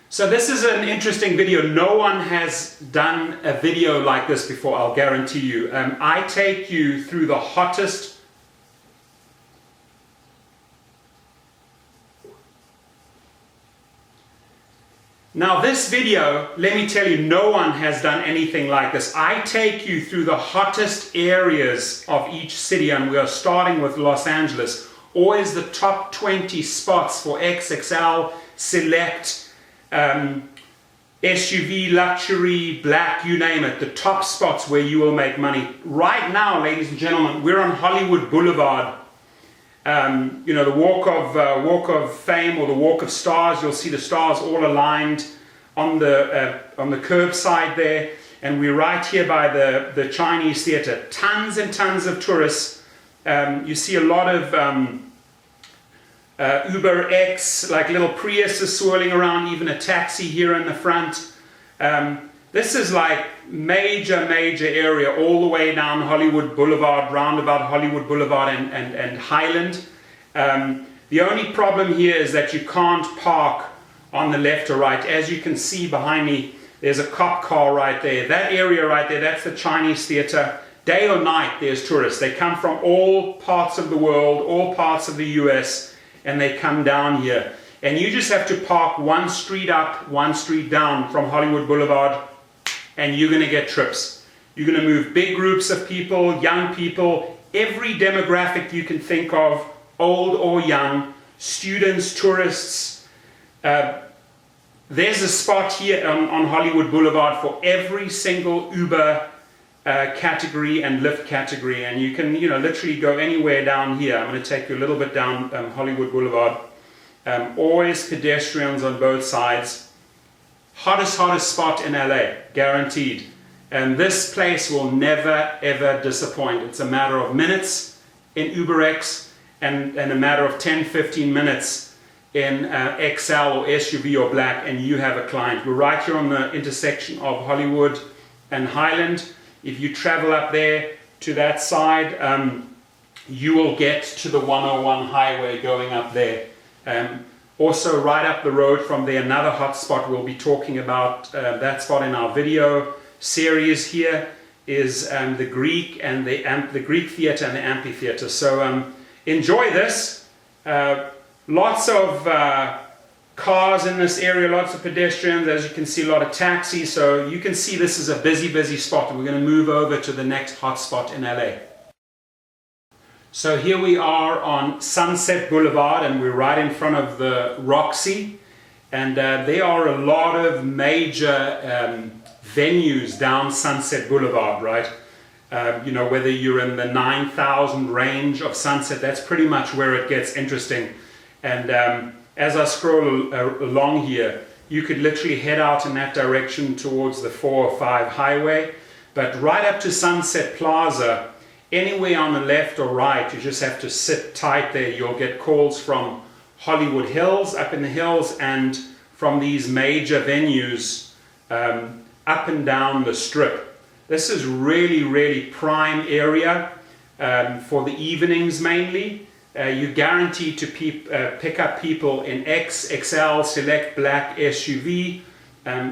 So this is an interesting video. No one has done a video like this before, I'll guarantee you. I take you through the hottest Now this video, let me tell you, no one has done anything like this. I take you through the hottest areas of each city, and we are starting with Los Angeles. Always the top 20 spots for XXL, Select, SUV, luxury, black, you name it. The top spots where you will make money. Right now, ladies and gentlemen, we're on Hollywood Boulevard. You know, the walk of fame or the walk of stars. You'll see the stars all aligned on the curbside there, and we're right here by the Chinese theater. Tons and tons of tourists. You see a lot of Uber X, like little Priuses swirling around, even a taxi here in the front. This is like major area all the way down Hollywood Boulevard, roundabout Hollywood Boulevard and Highland. The only problem here is that you can't park on the left or right. As you can see behind me, there's a cop car right there. That area right there, that's the Chinese theater. Day or night, there's tourists. They come from all parts of the world, all parts of the US, and they come down here. And you just have to park one street up, one street down from Hollywood Boulevard, and you're going to get trips. You're going to move big groups of people, young people, every demographic you can think of, old or young, students, tourists. There's a spot here on Hollywood Boulevard for every single Uber category and Lyft category, and you can, you know, literally go anywhere down here. I'm going to take you a little bit down Hollywood Boulevard. Always pedestrians on both sides. Hottest spot in LA, guaranteed. And this place will never ever disappoint. It's a matter of minutes in UberX and a matter of 10-15 minutes in XL or SUV or black, and you have a client. We're right here on the intersection of Hollywood and Highland. If you travel up there to that side, you will get to the 101 highway going up there. Also right up the road from there, another hot spot, we'll be talking about that spot in our video series here, is the Greek and the Greek theater and the amphitheater. So enjoy this. Lots of cars in this area, lots of pedestrians. As you can see, a lot of taxis. So you can see this is a busy spot. We're going to move over to the next hot spot in LA. So here we are on Sunset Boulevard, and we're right in front of the Roxy, and there are a lot of major venues down Sunset Boulevard, right? You know, whether you're in the 9,000 range of Sunset, that's pretty much where it gets interesting. And as I scroll along here, you could literally head out in that direction towards the 405 highway, but right up to Sunset Plaza, anywhere on the left or right, you just have to sit tight there. You'll get calls from Hollywood Hills, up in the hills, and from these major venues up and down the strip. This is really prime area for the evenings mainly. You're guaranteed to pick up people in X, XL, Select, Black, SUV.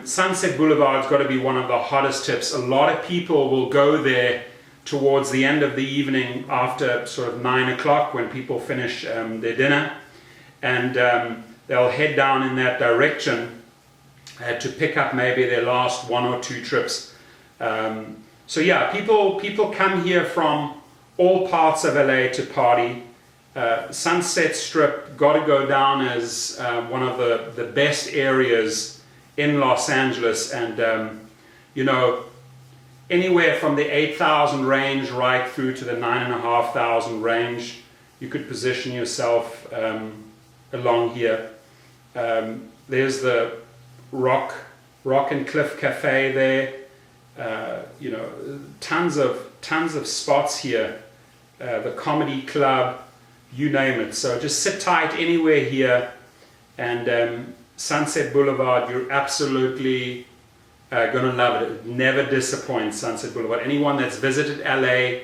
Sunset Boulevard's got to be one of the hottest tips. A lot of people will go there towards the end of the evening after sort of 9 o'clock when people finish their dinner, and they'll head down in that direction to pick up maybe their last 1 or 2 trips. So yeah, people come here from all parts of LA to party. Sunset Strip got to go down as one of the best areas in Los Angeles, and you know, anywhere from the 8,000 range right through to the 9,500 range, you could position yourself along here. There's the Rock and Cliff Cafe there. You know, tons of spots here. The Comedy Club, you name it. So just sit tight anywhere here, and Sunset Boulevard, you're absolutely going to love it. It never disappoints, Sunset Boulevard. Anyone that's visited LA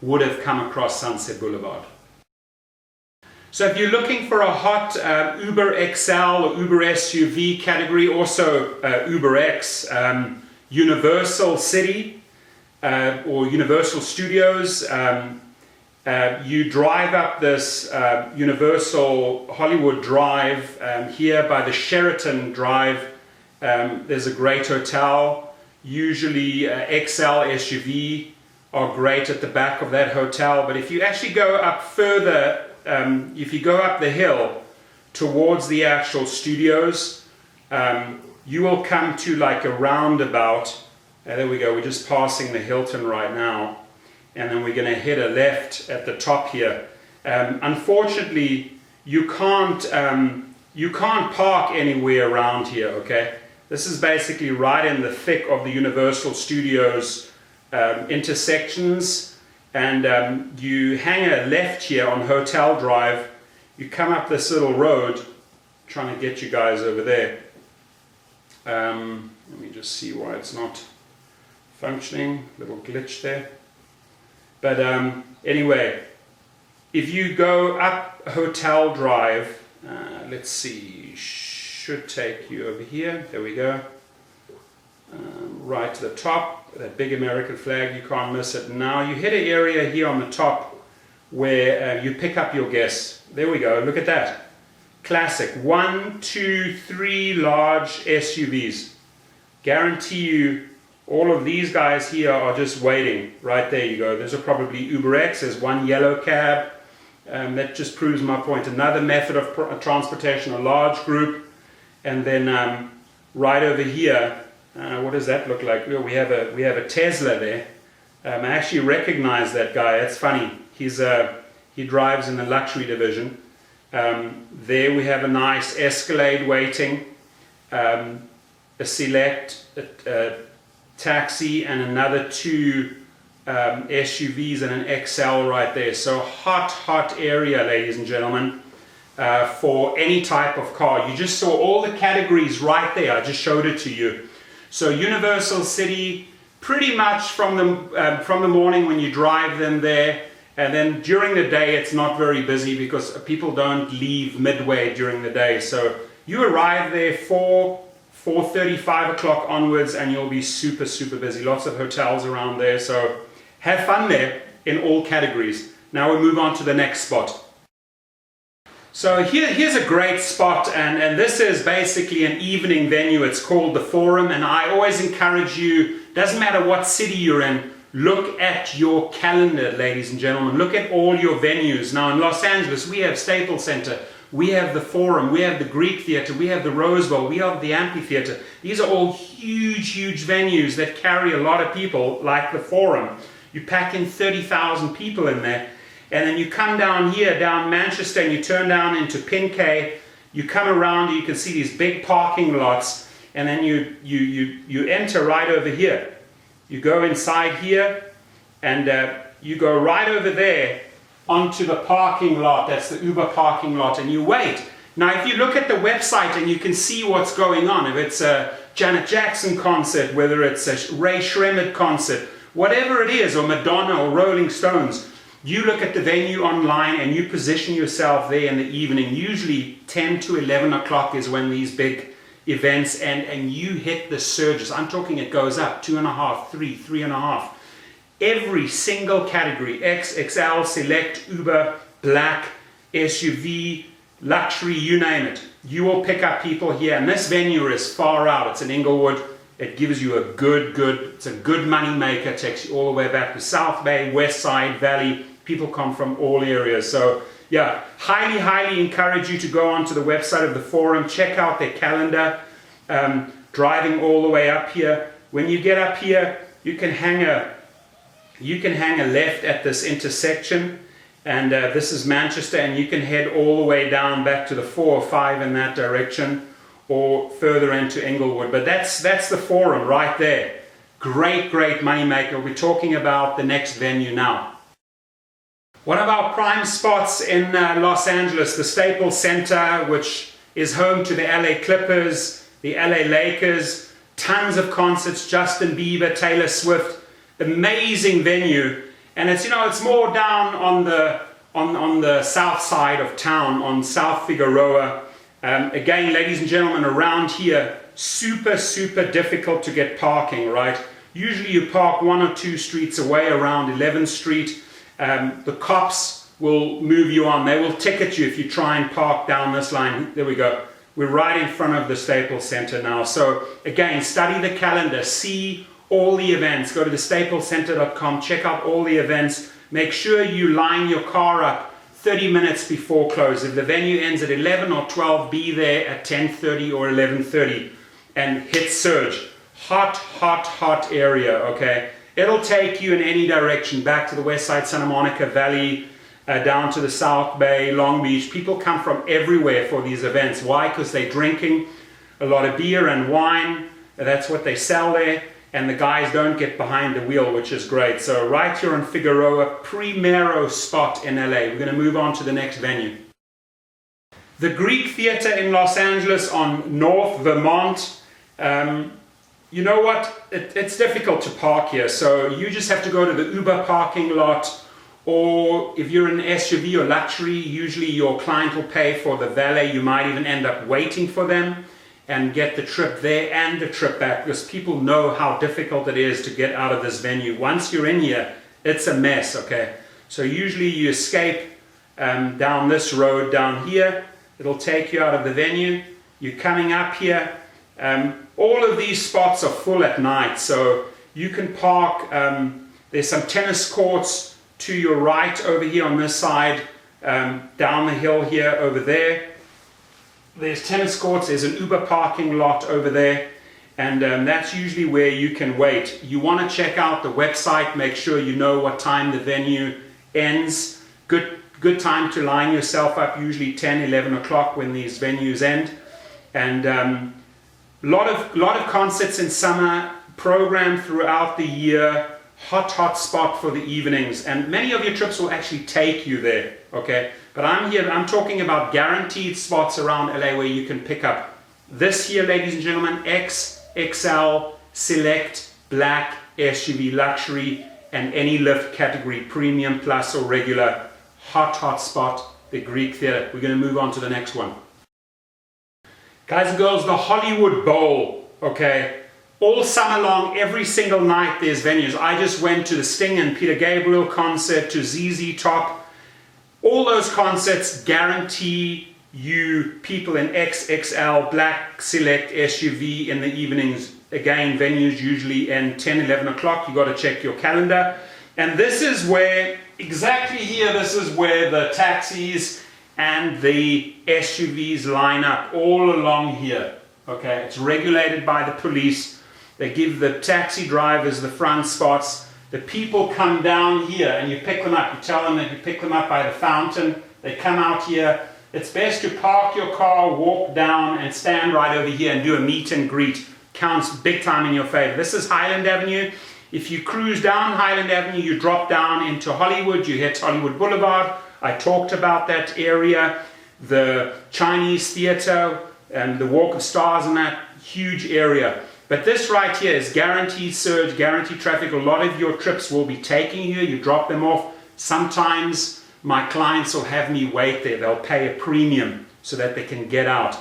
would have come across Sunset Boulevard. So if you're looking for a hot Uber XL or Uber SUV category, also Uber X, Universal City or Universal Studios, you drive up this Universal Hollywood Drive here by the Sheraton Drive. There's a great hotel. Usually XL SUV are great at the back of that hotel, but if you actually go up further, if you go up the hill towards the actual studios, you will come to like a roundabout. There we go, we're just passing the Hilton right now, and then we're going to hit a left at the top here. Unfortunately, you can't park anywhere around here, okay? This is basically right in the thick of the Universal Studios intersections, and you hang a left here on Hotel Drive. You come up this little road, trying to get you guys over there. Let me just see why it's not functioning, little glitch there. But anyway, if you go up Hotel Drive, let's see, should take you over here. There we go. Right to the top, that big American flag, you can't miss it. Now you hit an area here on the top where you pick up your guests. There we go, look at that. Classic, 1, 2, 3 large SUVs. Guarantee you all of these guys here are just waiting. Right there you go. Those are probably Uber X. There's one yellow cab. That just proves my point. Another method of transportation, a large group. And then right over here, what does that look like? We have a Tesla there. I actually recognize that guy. It's funny. He drives in the luxury division. There we have a nice Escalade waiting, a Select, a taxi, and another 2 SUVs and an XL right there. So hot area, ladies and gentlemen, for any type of car. You just saw all the categories right there. I just showed it to you. So Universal City, pretty much from the morning when you drive them there, and then during the day it's not very busy because people don't leave midway during the day. So you arrive there 4:30, 5 o'clock onwards, and you'll be super busy. Lots of hotels around there, so have fun there in all categories. Now we move on to the next spot. So here's a great spot, and this is basically an evening venue. It's called the Forum, and I always encourage you, doesn't matter what city you're in, look at your calendar, ladies and gentlemen. Look at all your venues. Now in Los Angeles, we have Staples Center, we have the Forum, we have the Greek Theater, we have the Rose Bowl, we have the Amphitheater. These are all huge venues that carry a lot of people, like the Forum. You pack in 30,000 people in there. And then you come down here, down Manchester, and you turn down into Pincay. You come around, you can see these big parking lots, and then you enter right over here. You go inside here, and you go right over there onto the parking lot. That's the Uber parking lot, and you wait. Now, if you look at the website and you can see what's going on, if it's a Janet Jackson concert, whether it's a Ray Shremmerd concert, whatever it is, or Madonna or Rolling Stones, you look at the venue online and you position yourself there in the evening. Usually 10 to 11 o'clock is when these big events, and you hit the surges. I'm talking it goes up 2.5, 3, 3.5. Every single category, X, XL, Select, Uber, Black, SUV, luxury, you name it. You will pick up people here, and this venue is far out. It's in Inglewood. It gives you it's a good money maker. It takes you all the way back to South Bay, West Side, Valley. People come from all areas. So yeah, highly encourage you to go onto the website of the Forum, check out their calendar, driving all the way up here. When you get up here, you can hang a left at this intersection, and this is Manchester, and you can head all the way down back to the 4 or 5 in that direction, or further into Inglewood. But that's the Forum right there. Great money maker. We're talking about the next venue now. What about prime spots in Los Angeles? The Staples Center, which is home to the LA Clippers, the LA Lakers, tons of concerts, Justin Bieber, Taylor Swift, amazing venue. And it's, it's more down on on the south side of town, on South Figueroa. Again, ladies and gentlemen, around here, super difficult to get parking, right? Usually you park 1 or 2 streets away around 11th Street. The cops will move you on. They will ticket you if you try and park down this line. There we go. We're right in front of the Staples Center now. So again, study the calendar, see all the events. Go to thestaplescenter.com, check out all the events. Make sure you line your car up 30 minutes before close. If the venue ends at 11 or 12, be there at 10:30 or 11:30 and hit surge. Hot area, okay? It'll take you in any direction, back to the west side, Santa Monica Valley, down to the South Bay, Long Beach. People come from everywhere for these events. Why? Because they're drinking a lot of beer and wine. That's what they sell there. And the guys don't get behind the wheel, which is great. So right here on Figueroa, primero spot in LA. We're going to move on to the next venue. The Greek Theater in Los Angeles on North Vermont. You know what? It's difficult to park here. So you just have to go to the Uber parking lot. Or if you're in an SUV or luxury, usually your client will pay for the valet. You might even end up waiting for them and get the trip there and the trip back, because people know how difficult it is to get out of this venue. Once you're in here, it's a mess, okay? So usually you escape down this road down here. It'll take you out of the venue. You're coming up here. All of these spots are full at night, so you can park. There's some tennis courts to your right over here on this side, down the hill here over there. There's tennis courts, there's an Uber parking lot over there, and that's usually where you can wait. You want to check out the website, make sure you know what time the venue ends. Good time to line yourself up, usually 10, 11 o'clock when these venues end. And lot of concerts in summer, programmed throughout the year, hot spot for the evenings, and many of your trips will actually take you there, okay? But I'm talking about guaranteed spots around LA where you can pick up this here, ladies and gentlemen, XXL, Select, Black, SUV, Luxury, and any Lyft category, Premium, Plus, or Regular. Hot spot, the Greek Theater. We're going to move on to the next one. Guys and girls, the Hollywood Bowl, okay? All summer long, every single night there's venues. I just went to the Sting and Peter Gabriel concert, to ZZ Top. All those concerts guarantee you people in XXL, Black, Select, SUV in the evenings. Again, venues usually end 10, 11 o'clock. You got to check your calendar. And this is where, exactly here, this is where the taxis and the SUVs line up, all along here. Okay, it's regulated by the police. They give the taxi drivers the front spots. The people come down here and you pick them up. You tell them that you pick them up by the fountain. They come out here. It's best to park your car, walk down, and stand right over here and do a meet and greet. Counts big time in your favor. This is Highland Avenue. If you cruise down Highland Avenue, you drop down into Hollywood. You hit Hollywood Boulevard. I talked about that area. The Chinese Theater and the Walk of Stars and that huge area. But this right here is guaranteed surge, guaranteed traffic. A lot of your trips will be taking you. You drop them off. Sometimes my clients will have me wait there. They'll pay a premium so that they can get out.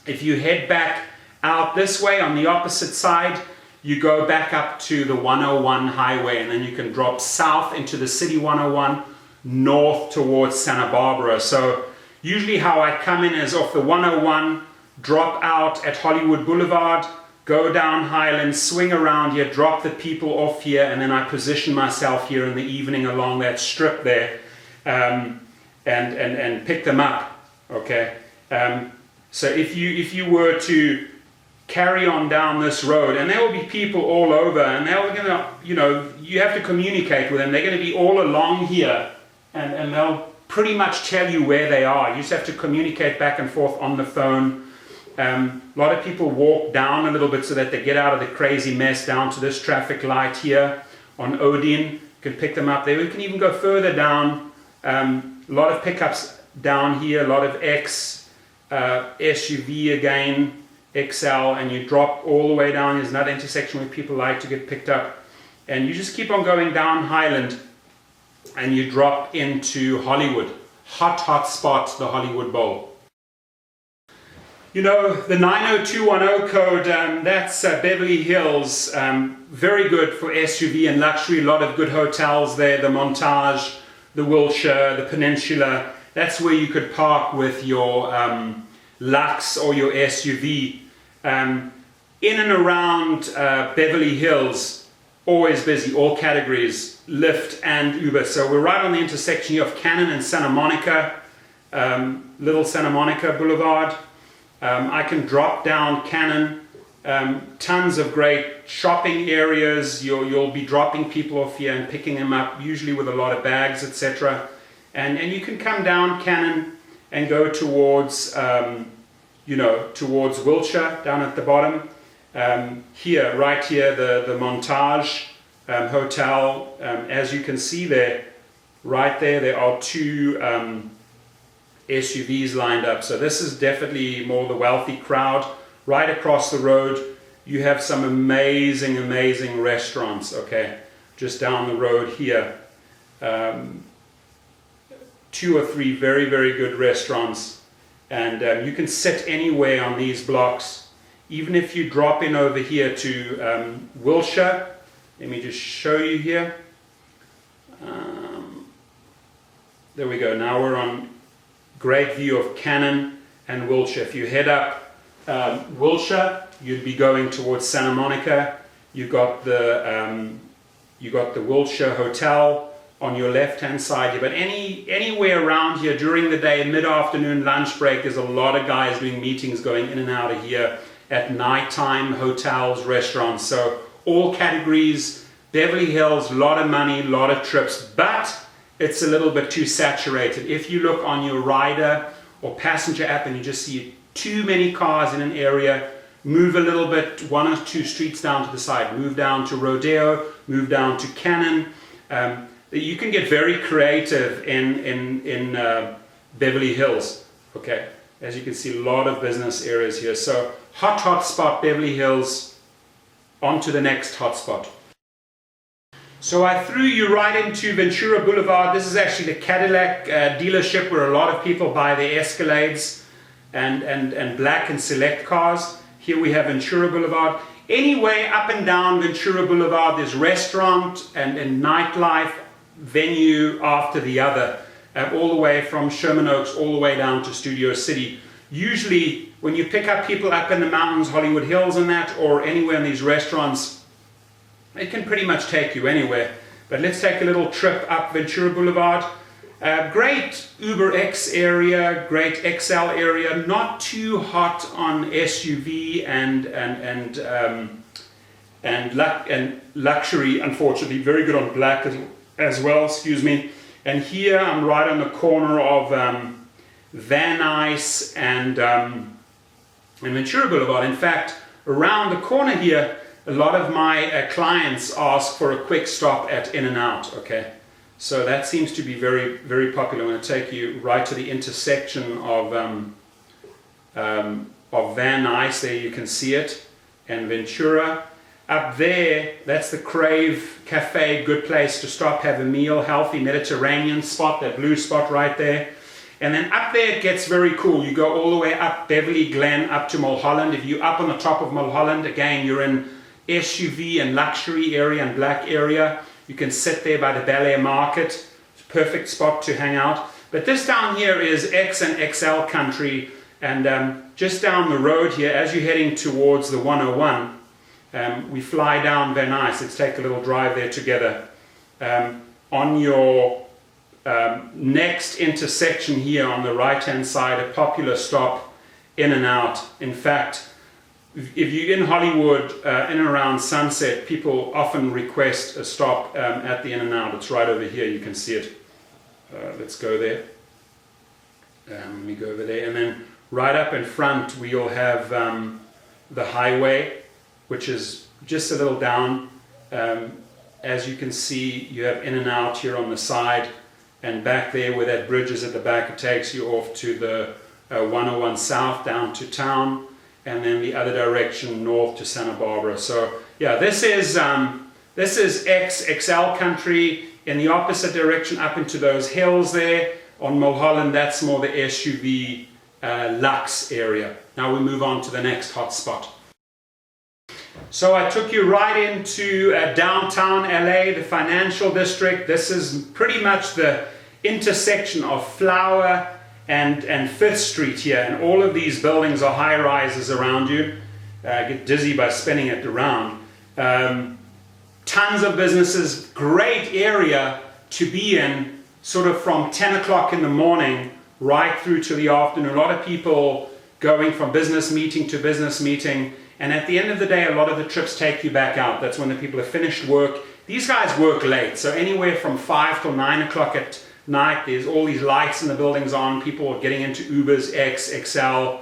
If you head back out this way on the opposite side, you go back up to the 101 highway, and then you can drop south into the City 101, north towards Santa Barbara. So usually how I come in is off the 101, drop out at Hollywood Boulevard, go down Highland, swing around here, drop the people off here, and then I position myself here in the evening along that strip there, and pick them up. Okay. So if you were to carry on down this road, and there will be people all over, and they're gonna, you have to communicate with them. They're going to be all along here, and they'll pretty much tell you where they are. You just have to communicate back and forth on the phone. A lot of people walk down a little bit so that they get out of the crazy mess down to this traffic light here on Odeon. You can pick them up there. We can even go further down. A lot of pickups down here, a lot of SUV again, XL, and you drop all the way down. There's another intersection where people like to get picked up. And you just keep on going down Highland. and you drop into Hollywood. Hot spot, the Hollywood Bowl. You know, the 90210 code, that's Beverly Hills. Very good for SUV and luxury. A lot of good hotels there. The Montage, the Wilshire, the Peninsula. That's where you could park with your Lux or your SUV. In and around Beverly Hills, always busy, all categories, Lyft and Uber. So we're right on the intersection here of Cannon and Santa Monica, Little Santa Monica Boulevard. I can drop down Cannon, tons of great shopping areas. You'll be dropping people off here and picking them up, usually with a lot of bags, etc. And you can come down Cannon and go towards, towards Wilshire, down at the bottom. Here, right here, the Montage Hotel. As you can see there, right there are two SUVs lined up. So this is definitely more the wealthy crowd. Right across the road, you have some amazing restaurants, okay? Just down the road here. 2 or 3 very good restaurants. And you can sit anywhere on these blocks. Even if you drop in over here to Wilshire, let me just show you here. There we go. Now we're on great view of Cannon and Wilshire. If you head up Wilshire, you'd be going towards Santa Monica. You got the Wilshire Hotel on your left-hand side here. But anywhere around here during the day, mid-afternoon, lunch break, there's a lot of guys doing meetings going in and out of here. At nighttime, hotels, restaurants. So all categories. Beverly Hills, a lot of money, a lot of trips, but it's a little bit too saturated. If you look on your rider or passenger app and you just see too many cars in an area, move a little bit, 1 or 2 streets down to the side, move down to Rodeo, move down to Cannon. You can get very creative in Beverly Hills. Okay, as you can see, a lot of business areas here. So hot spot, Beverly Hills, on to the next hot spot. So I threw you right into Ventura Boulevard. This is actually the Cadillac dealership where a lot of people buy their Escalades and black and select cars. Here we have Ventura Boulevard. Anyway, up and down Ventura Boulevard, there's restaurant and nightlife venue after the other, all the way from Sherman Oaks all the way down to Studio City. Usually, when you pick up people up in the mountains, Hollywood Hills and that, or anywhere in these restaurants, it can pretty much take you anywhere. But let's take a little trip up Ventura Boulevard. Great Uber X area, great XL area, not too hot on SUV and luxury, unfortunately. Very good on black as well, excuse me. And here I'm right on the corner of Van Nuys and Ventura Boulevard. In fact, around the corner here, a lot of my clients ask for a quick stop at In-N-Out, okay? So that seems to be very popular. I'm going to take you right to the intersection of Van Nuys, there you can see it, and Ventura. Up there, that's the Crave Cafe, good place to stop, have a meal, healthy Mediterranean spot, that blue spot right there. And then up there it gets very cool. You go all the way up Beverly Glen, up to Mulholland. If you're up on the top of Mulholland, again, you're in SUV and luxury area and black area. You can sit there by the Ballet Market. It's a perfect spot to hang out. But this down here is X and XL country. And just down the road here, as you're heading towards the 101, we fly down Van Nuys. Let's take a little drive there together. On your next intersection here on the right-hand side, a popular stop, In-N-Out. In fact, if you're in Hollywood, in and around Sunset, people often request a stop at the In-N-Out. It's right over here, you can see it. Let's go there. Let me go over there. And then right up in front, we'll have the highway, which is just a little down. As you can see, you have In-N-Out here on the side, and back there where that bridge is at the back, it takes you off to the 101 South down to town, and then the other direction north to Santa Barbara. So yeah, this is This is XXL country. In the opposite direction up into those hills there on Mulholland, that's more the SUV Lux area. Now we move on to the next hot spot. So I took you right into downtown LA, the financial district. This is pretty much the intersection of Flower and 5th Street here, and all of these buildings are high rises around you. I get dizzy by spinning it around. Tons of businesses, great area to be in, sort of from 10 o'clock in the morning right through to the afternoon. A lot of people going from business meeting to business meeting, and at the end of the day, a lot of the trips take you back out. That's when the people have finished work. These guys work late, so anywhere from 5 till 9 o'clock at night, there's all these lights in the buildings on, people are getting into Ubers, X, XL.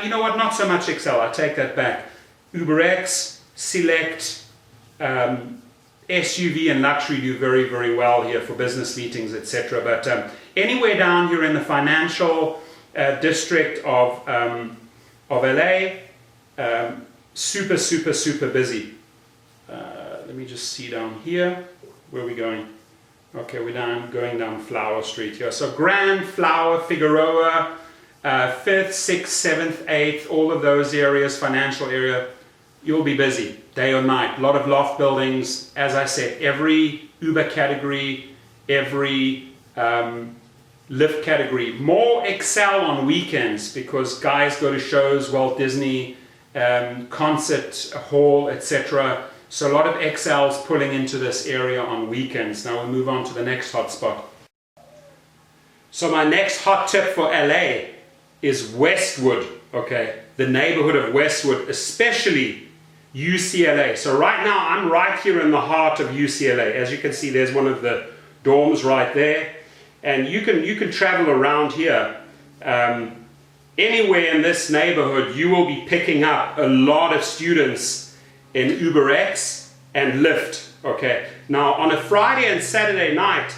You know what, not so much XL, I take that back. Uber X, Select, SUV and luxury do very, very well here for business meetings, etc. But anywhere down here in the financial district of LA, super, super, super busy. Let me just see down here. Where are we going? Okay, we're going down Flower Street here. So Grand, Flower, Figueroa, 5th, 6th, 7th, 8th, all of those areas, financial area, you'll be busy day or night. A lot of loft buildings. As I said, every Uber category, every Lyft category. More XL on weekends because guys go to shows, Walt Disney, concert hall, etc. So a lot of XLs pulling into this area on weekends. Now we'll move on to the next hotspot. So my next hot tip for LA is Westwood, okay? The neighborhood of Westwood, especially UCLA. So right now I'm right here in the heart of UCLA. As you can see, there's one of the dorms right there. And you can travel around here. Anywhere in this neighborhood, you will be picking up a lot of students in UberX and Lyft, okay? Now on a Friday and Saturday night,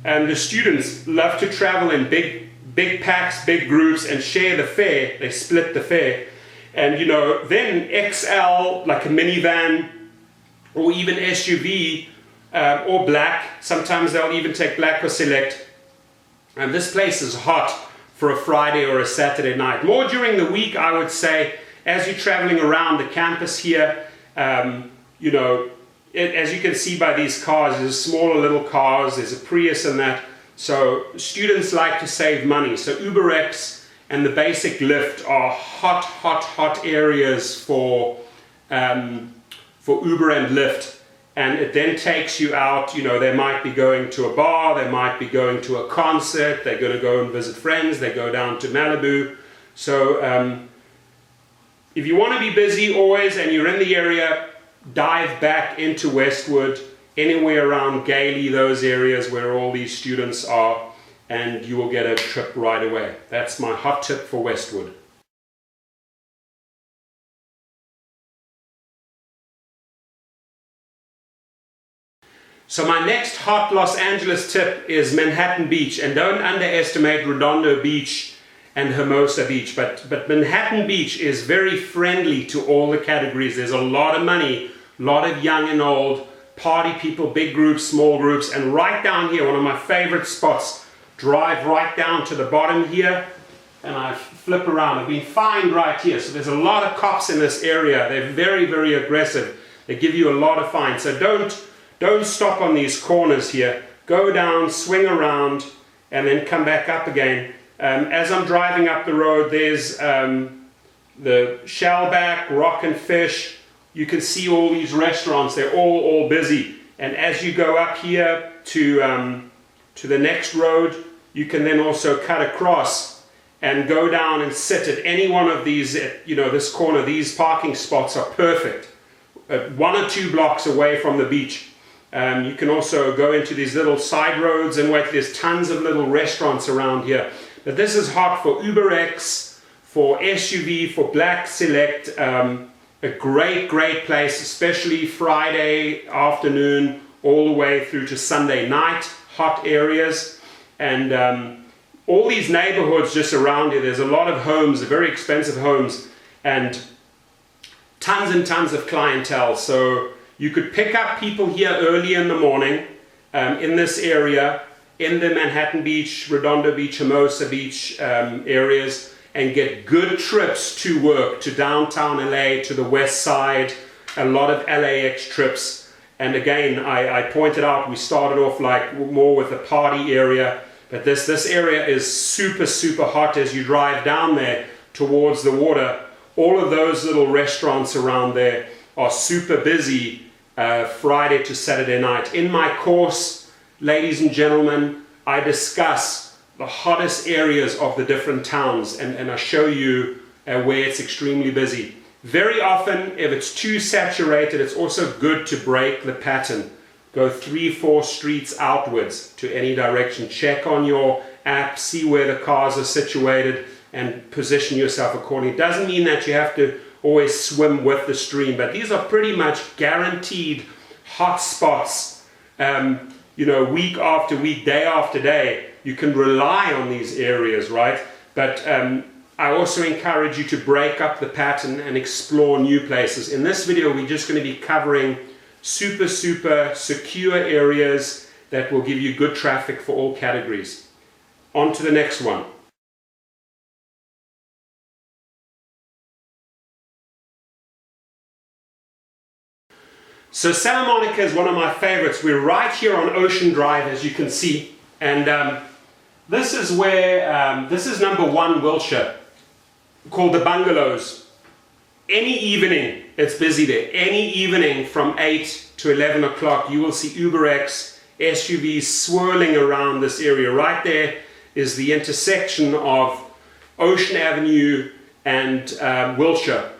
the students love to travel in big packs, big groups, and share the fare. They split the fare. And you know, then XL, like a minivan, or even SUV, or black. Sometimes they'll even take black or select. And this place is hot for a Friday or a Saturday night. More during the week, I would say, as you're traveling around the campus here, you know, as you can see by these cars, there's smaller little cars, there's a Prius and that. So students like to save money. So UberX and the basic Lyft are hot areas for Uber and Lyft. And it then takes you out, you know, they might be going to a bar, they might be going to a concert, they're going to go and visit friends, they go down to Malibu. So if you want to be busy always and you're in the area, dive back into Westwood, anywhere around Gailey, those areas where all these students are, and you will get a trip right away. That's my hot tip for Westwood. So my next hot Los Angeles tip is Manhattan Beach, and don't underestimate Redondo Beach and Hermosa Beach, but Manhattan Beach is very friendly to all the categories. There's a lot of money, a lot of young and old, party people, big groups, small groups, and right down here, one of my favorite spots, drive right down to the bottom here, and I flip around. I've been fined right here, so there's a lot of cops in this area. They're very, very aggressive. They give you a lot of fines, so don't stop on these corners here. Go down, swing around, and then come back up again. As I'm driving up the road, there's the Shellback, Rock and Fish. You can see all these restaurants. They're all busy. And as you go up here to the next road, you can then also cut across and go down and sit at any one of these, you know, this corner. These parking spots are perfect. 1 or 2 blocks away from the beach. You can also go into these little side roads and wait. There's tons of little restaurants around here. But this is hot for UberX, for SUV, for Black Select. A great place, especially Friday afternoon all the way through to Sunday night. Hot areas. And all these neighborhoods just around here, there's a lot of homes, very expensive homes, and tons and tons of clientele. So You could pick up people here early in the morning in this area, in the Manhattan Beach, Redondo Beach, Hermosa Beach areas, and get good trips to work, to downtown LA, to the west side, a lot of LAX trips. And again, I pointed out, we started off like more with a party area, but this area is super, super hot as you drive down there towards the water. All of those little restaurants around there are super busy Friday to Saturday night. In my course, ladies and gentlemen, I discuss the hottest areas of the different towns, and I show you where it's extremely busy. Very often, if it's too saturated, it's also good to break the pattern. Go 3-4 streets outwards to any direction. Check on your app, see where the cars are situated, and position yourself accordingly. It doesn't mean that you have to always swim with the stream, but these are pretty much guaranteed hot spots. You know, week after week, day after day, you can rely on these areas, right? But I also encourage you to break up the pattern and explore new places. In this video, we're just going to be covering super, super secure areas that will give you good traffic for all categories. On to the next one. So Santa Monica is one of my favorites. We're right here on Ocean Drive, as you can see, and this is where, this is number 1 Wilshire, called the Bungalows. Any evening, it's busy there. Any evening from 8 to 11 o'clock, you will see UberX SUVs swirling around this area. Right there is the intersection of Ocean Avenue and Wilshire.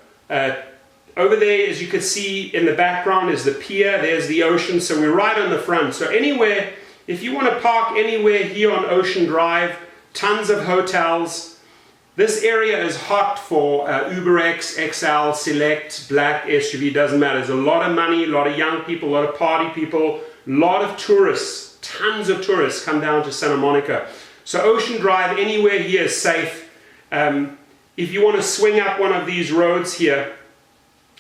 Over there, as you can see in the background, is the pier. There's the ocean, so we're right on the front. So anywhere, if you want to park anywhere here on Ocean Drive, tons of hotels. This area is hot for UberX, XL, Select, Black, SUV, doesn't matter. There's a lot of money, a lot of young people, a lot of party people, a lot of tourists, tons of tourists come down to Santa Monica. So Ocean Drive, anywhere here is safe. If you want to swing up one of these roads here,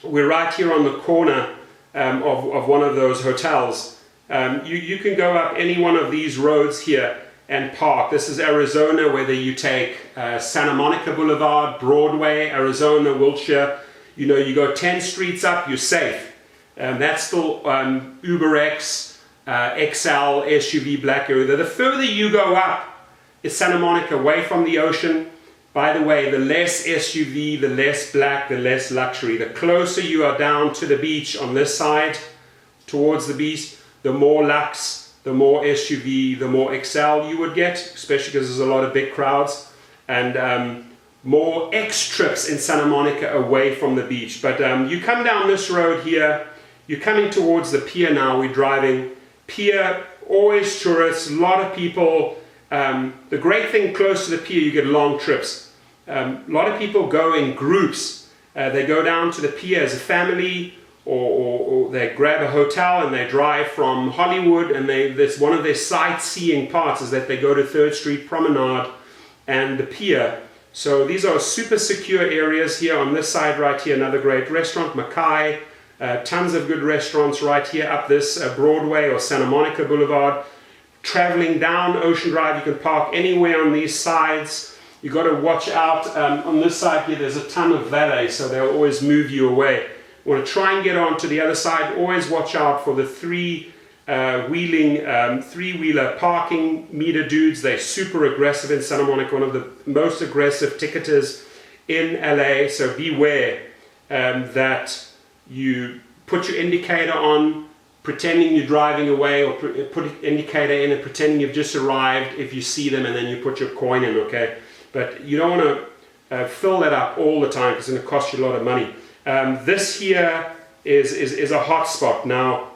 we're right here on the corner of one of those hotels. You can go up any one of these roads here and park. This is Arizona, whether you take Santa Monica Boulevard, Broadway, Arizona, Wilshire. You know, you go 10 streets up, you're safe. That's still UberX, XL, SUV, Black area. The further you go up is Santa Monica, away from the ocean. By the way, the less SUV, the less black, the less luxury. The closer you are down to the beach on this side, towards the beach, the more luxe, the more SUV, the more XL you would get, especially because there's a lot of big crowds, and more X trips in Santa Monica away from the beach. But you come down this road here, you're coming towards the pier now, we're driving. Pier, always tourists, a lot of people. The great thing close to the pier, you get long trips. A lot of people go in groups. They go down to the pier as a family, or they grab a hotel and they drive from Hollywood, and that's one of their sightseeing parts, is that they go to 3rd Street Promenade and the pier. So these are super secure areas here on this side right here. Another great restaurant, Mackay. Tons of good restaurants right here up this Broadway or Santa Monica Boulevard. Traveling down Ocean Drive, you can park anywhere on these sides. You got to watch out. On this side here, there's a ton of valet, so they'll always move you away. You want to try and get on to the other side. Always watch out for the three-wheeler parking meter dudes. They're super aggressive in Santa Monica, one of the most aggressive ticketers in LA. So beware that you put your indicator on, pretending you're driving away, or put an indicator in and pretending you've just arrived if you see them, and then you put your coin in, okay? But you don't want to fill that up all the time, because it's going to cost you a lot of money. This here is a hot spot. Now,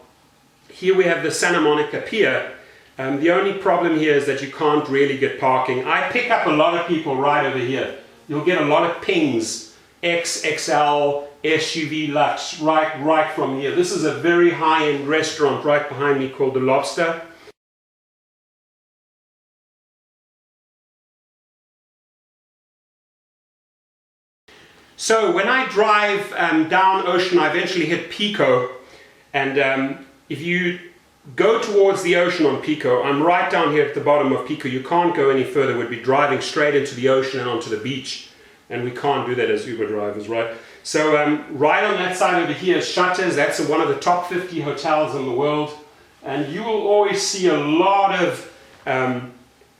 here we have the Santa Monica Pier. The only problem here is that you can't really get parking. I pick up a lot of people right over here. You'll get a lot of pings, XXL, SUV Lux, right from here. This is a very high-end restaurant right behind me called The Lobster. So when I drive down Ocean, I eventually hit Pico. And if you go towards the ocean on Pico, I'm right down here at the bottom of Pico. You can't go any further. We'd be driving straight into the ocean and onto the beach. And we can't do that as Uber drivers, right? So right on that side over here is Shutters. That's one of the top 50 hotels in the world. And you will always see a lot of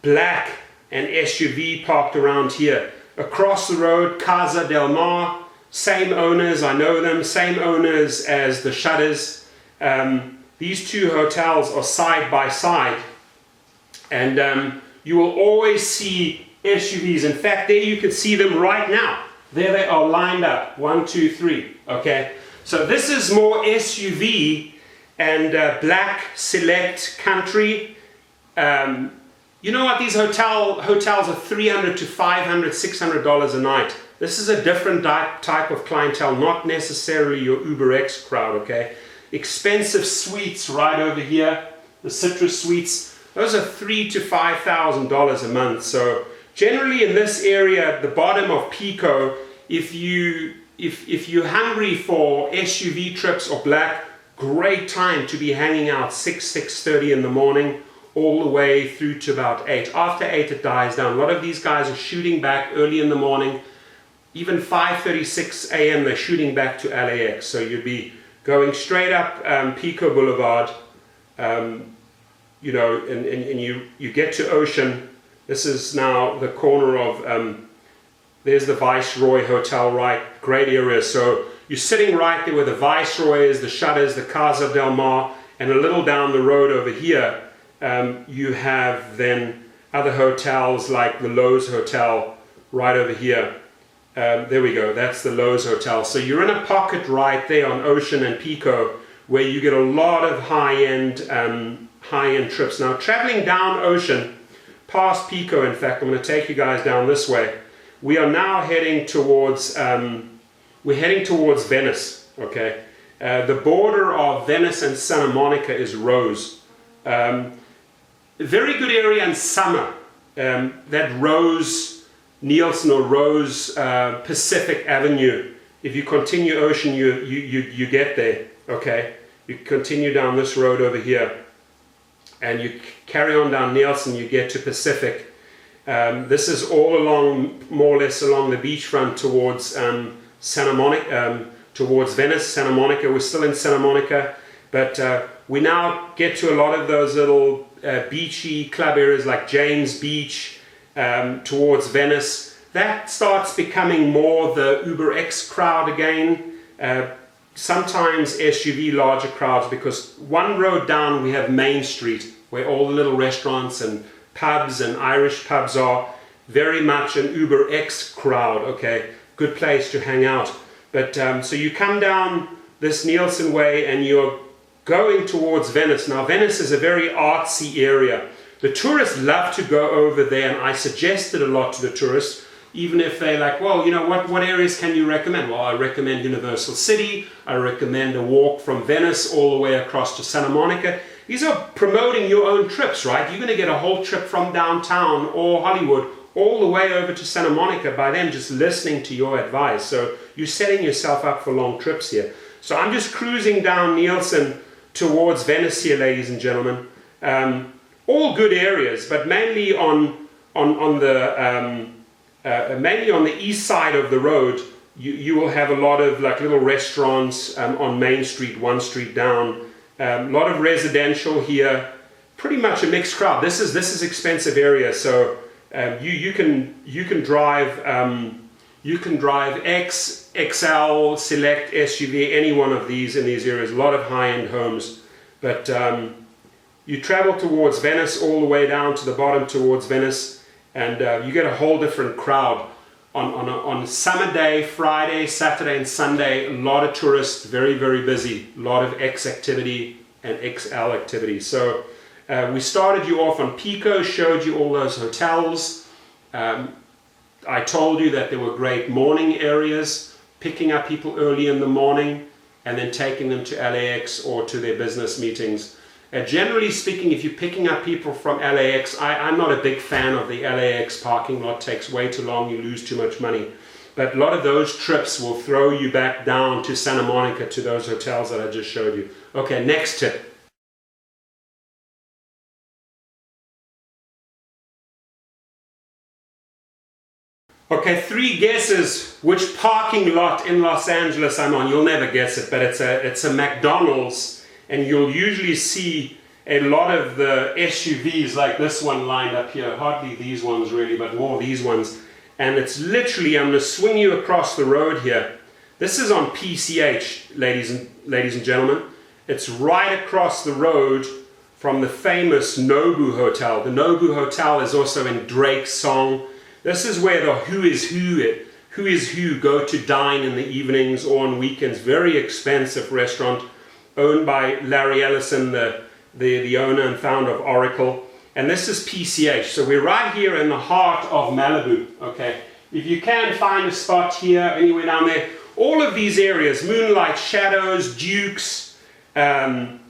black and SUV parked around here. Across the road, Casa Del Mar, same owners, I know them, same owners as the Shutters. These two hotels are side by side, and you will always see SUVs. In fact, there you can see them right now. There they are lined up, 1, 2, 3, okay? So this is more SUV and black select country. You know what, these hotels are $300 to $500, $600 a night. This is a different type of clientele, not necessarily your UberX crowd, okay? Expensive suites right over here, the Citrus suites, those are $3,000 to $5,000 a month. So generally in this area, at the bottom of Pico, if you're hungry for SUV trips or black, great time to be hanging out 6:30 in the morning, all the way through to about 8. After 8 it dies down. A lot of these guys are shooting back early in the morning, even 5:36 a.m. they're shooting back to LAX. So you'd be going straight up Pico Boulevard, you know, and you get to Ocean. This is now the corner of, there's the Viceroy Hotel, right? Great area. So you're sitting right there where the Viceroy is, the Shutters, the Casa Del Mar, and a little down the road over here, you have then other hotels like the Lowe's Hotel right over here. There we go, that's the Lowe's Hotel. So you're in a pocket right there on Ocean and Pico where you get a lot of high-end trips. Now traveling down Ocean, past Pico, in fact, I'm going to take you guys down this way. We are now heading towards, Venice, okay? The border of Venice and Santa Monica is Rose. Very good area in summer. That Rose, Nielsen or Rose Pacific Avenue. If you continue Ocean, you get there, okay? You continue down this road over here, and you carry on down Nielsen, you get to Pacific. This is all along, more or less along the beachfront towards Santa Monica, towards Venice, Santa Monica. We're still in Santa Monica, but we now get to a lot of those little beachy club areas like James Beach, towards Venice. That starts becoming more the UberX crowd again. Sometimes SUV larger crowds, because one road down we have Main Street where all the little restaurants and pubs and Irish pubs are. Very much an UberX crowd, okay? Good place to hang out. But so you come down this Nielsen Way and you're going towards Venice. Now Venice is a very artsy area. The tourists love to go over there, and I suggest it a lot to the tourists, even if they're like, well, you know, what areas can you recommend? Well, I recommend Universal City. I recommend a walk from Venice all the way across to Santa Monica. These are promoting your own trips, right? You're going to get a whole trip from downtown or Hollywood all the way over to Santa Monica by them just listening to your advice. So you're setting yourself up for long trips here. So I'm just cruising down Nielsen towards Venice here, ladies and gentlemen. All good areas, but mainly on the east side of the road. You will have a lot of like little restaurants on Main Street, one street down. A lot of residential here. Pretty much a mixed crowd. This is expensive area, so you can drive X, XL, Select, SUV, any one of these in these areas. A lot of high-end homes, but you travel towards Venice all the way down to the bottom towards Venice, and you get a whole different crowd. On summer day, Friday, Saturday and Sunday, a lot of tourists, very, very busy. A lot of X activity and XL activity. So we started you off on Pico, showed you all those hotels. I told you that there were great morning areas, picking up people early in the morning and then taking them to LAX or to their business meetings. Generally speaking, if you're picking up people from LAX, I'm not a big fan of the LAX parking lot. Takes way too long, you lose too much money. But a lot of those trips will throw you back down to Santa Monica, to those hotels that I just showed you. Okay, next tip. Okay, 3 guesses which parking lot in Los Angeles I'm on. You'll never guess it, but it's a McDonald's, and you'll usually see a lot of the SUVs like this one lined up here. Hardly these ones really, but more these ones. And it's literally, I'm going to swing you across the road here. This is on PCH, ladies and gentlemen. It's right across the road from the famous Nobu Hotel. The Nobu Hotel is also in Drake's song. This is where the Who is Who go to dine in the evenings or on weekends. Very expensive restaurant owned by Larry Ellison, the owner and founder of Oracle. And this is PCH. So we're right here in the heart of Malibu. Okay, if you can find a spot here, anywhere down there, all of these areas, Moonlight, Shadows, Dukes, Nobu,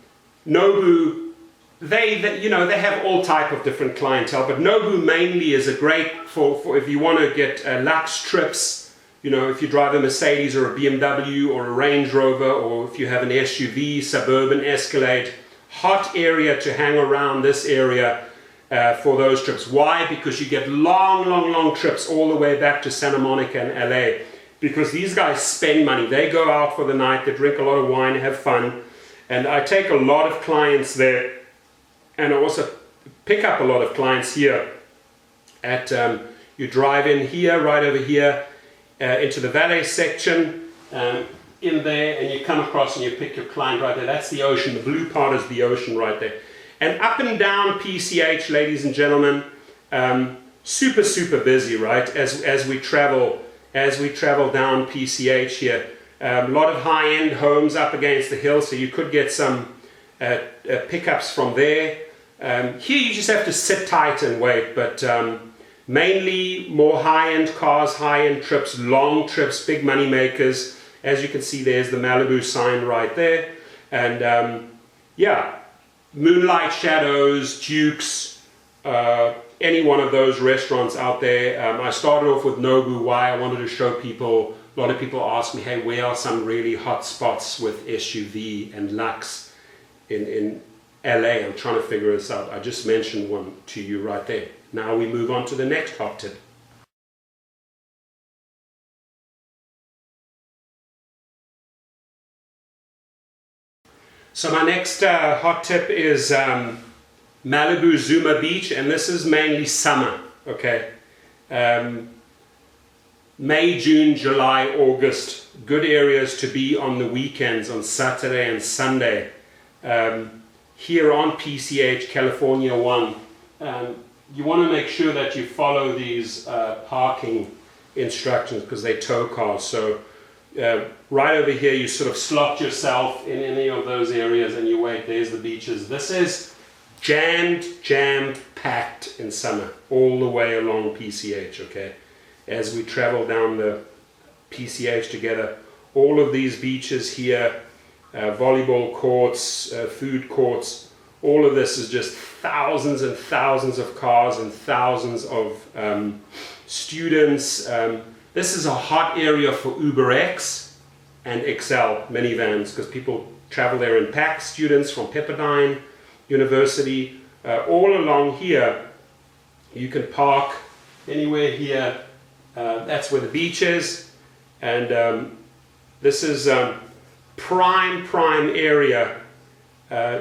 they have all type of different clientele, but Nobu mainly is a great for if you want to get luxe trips. If you drive a Mercedes or a BMW or a Range Rover, or if you have an SUV, Suburban, Escalade, hot area to hang around this area for those trips. Why? Because you get long trips all the way back to Santa Monica and LA, because these guys spend money. They go out for the night, they drink a lot of wine, have fun, and I take a lot of clients there. And I also pick up a lot of clients here at, you drive in here, right over here, into the valet section, in there, and you come across and you pick your client right there. That's the ocean. The blue part is the ocean right there. And up and down PCH, ladies and gentlemen, super busy, right? As we travel down PCH here, a lot of high-end homes up against the hill, so you could get some pickups from there. Here you just have to sit tight and wait, but mainly more high-end cars, high-end trips, long trips, big money makers. As you can see, there's the Malibu sign right there. And yeah, Moonlight, Shadows, Dukes, any one of those restaurants out there. I started off with Nobu. Why? I wanted to show people. A lot of people ask me, hey, where are some really hot spots with SUV and luxe in LA? I'm trying to figure this out. I just mentioned one to you right there. Now we move on to the next hot tip. So my next hot tip is Malibu Zuma Beach, and this is mainly summer, okay? May, June, July, August, good areas to be on the weekends, on Saturday and Sunday. Here on PCH, California 1, you want to make sure that you follow these parking instructions because they tow cars. So right over here, you sort of slot yourself in any of those areas and you wait. There's the beaches. This is jammed, packed in summer, all the way along PCH, okay? As we travel down the PCH together, all of these beaches here, volleyball courts, food courts, all of this is just thousands and thousands of cars and thousands of students. This is a hot area for UberX and XL minivans because people travel there in packs. Students from Pepperdine University, all along here, you can park anywhere here. That's where the beach is, and this is prime area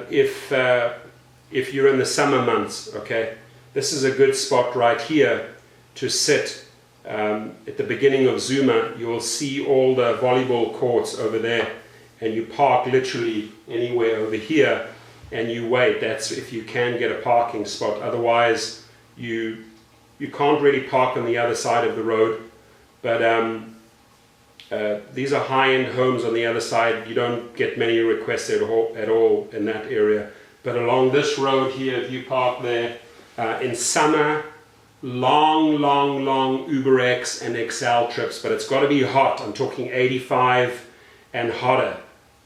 if you're in the summer months. Okay, this is a good spot right here to sit. At the beginning of Zuma, you will see all the volleyball courts over there, and you park literally anywhere over here and you wait. That's if you can get a parking spot. Otherwise you can't really park on the other side of the road. But these are high-end homes on the other side. You don't get many requests at all in that area. But along this road here, if you park there in summer, long UberX and XL trips, but it's got to be hot. I'm talking 85 and hotter,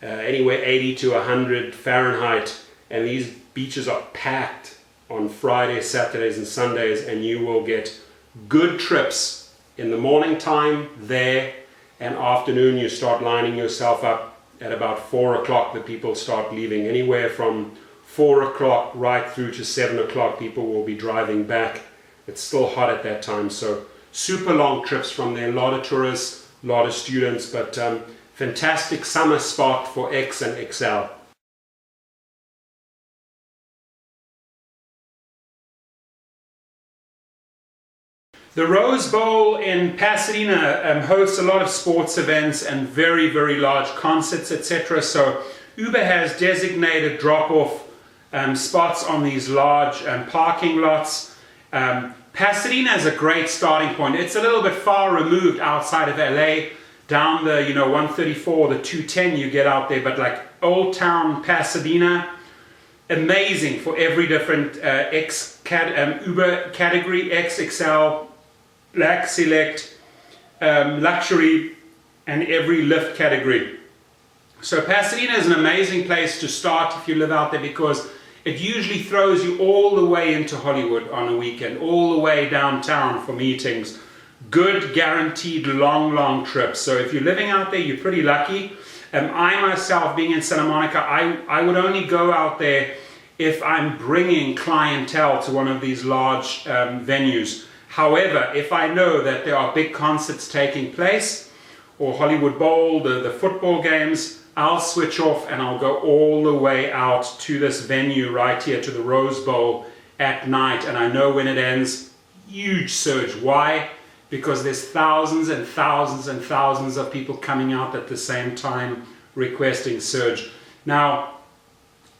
anywhere 80 to 100 Fahrenheit, and these beaches are packed on Fridays, Saturdays and Sundays, and you will get good trips in the morning time there, and afternoon you start lining yourself up at about 4 o'clock. The people start leaving. Anywhere from 4 o'clock right through to 7 o'clock people will be driving back. It's still hot at that time, so super long trips from there. A lot of tourists, a lot of students, but fantastic summer spot for X and XL. The Rose Bowl in Pasadena hosts a lot of sports events and very, very large concerts, etc. So Uber has designated drop-off spots on these large parking lots. Pasadena is a great starting point. It's a little bit far removed outside of LA, down the 134, the 210 you get out there, but like Old Town Pasadena, amazing for every different Uber category, X, XL, Black, Select, luxury, and every Lyft category. So Pasadena is an amazing place to start if you live out there, because it usually throws you all the way into Hollywood on a weekend, all the way downtown for meetings. Good, guaranteed, long trips. So if you're living out there, you're pretty lucky. I myself, being in Santa Monica, I would only go out there if I'm bringing clientele to one of these large venues. However, if I know that there are big concerts taking place, or Hollywood Bowl, the football games, I'll switch off and I'll go all the way out to this venue right here, to the Rose Bowl at night. And I know when it ends, huge surge. Why? Because there's thousands and thousands and thousands of people coming out at the same time requesting surge. Now,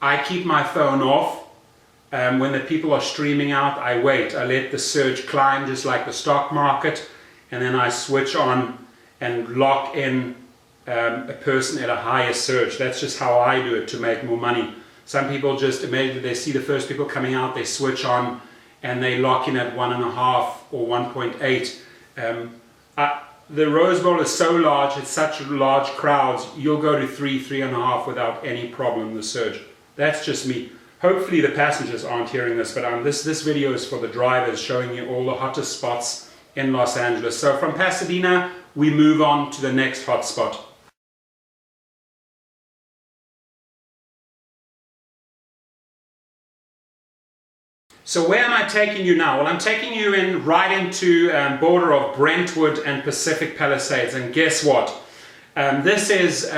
I keep my phone off. When the people are streaming out, I wait. I let the surge climb just like the stock market, and then I switch on and lock in a person at a higher surge. That's just how I do it to make more money. Some people just immediately they see the first people coming out, they switch on and they lock in at 1.5 or 1.8. The Rose Bowl is so large, it's such large crowds, you'll go to 3.5 without any problem, the surge. That's just me. Hopefully the passengers aren't hearing this, but this video is for the drivers, showing you all the hottest spots in Los Angeles. So from Pasadena, we move on to the next hot spot. So where am I taking you now? Well, I'm taking you right into border of Brentwood and Pacific Palisades. And guess what? This is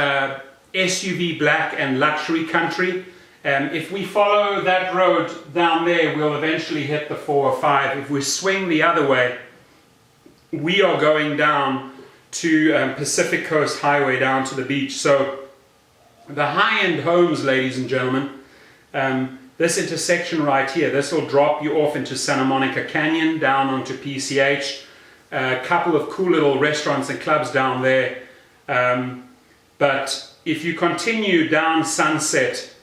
SUV black and luxury country. If we follow that road down there, we'll eventually hit the 405. If we swing the other way, we are going down to Pacific Coast Highway down to the beach. So the high-end homes, ladies and gentlemen, this intersection right here, this will drop you off into Santa Monica Canyon, down onto PCH, a couple of cool little restaurants and clubs down there. But if you continue down Sunset,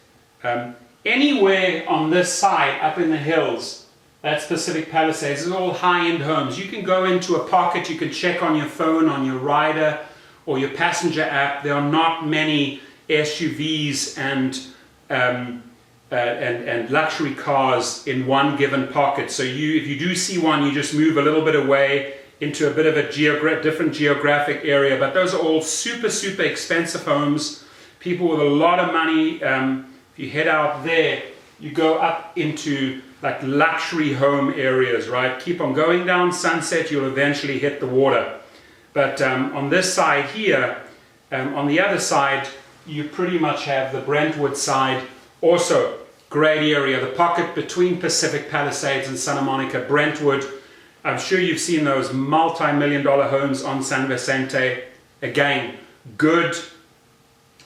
anywhere on this side up in the hills, that's Pacific Palisades, is all high-end homes. You can go into a pocket, you can check on your phone, on your rider or your passenger app. There are not many SUVs and luxury cars in one given pocket. So if you do see one, you just move a little bit away into a bit of a different geographic area. But those are all super expensive homes. People with a lot of money. If you head out there, you go up into like luxury home areas, right? Keep on going down Sunset, you'll eventually hit the water. But on this side here, on the other side, you pretty much have the Brentwood side. Also, great area, the pocket between Pacific Palisades and Santa Monica, Brentwood. I'm sure you've seen those multi-million-dollar homes on San Vicente. Again, good,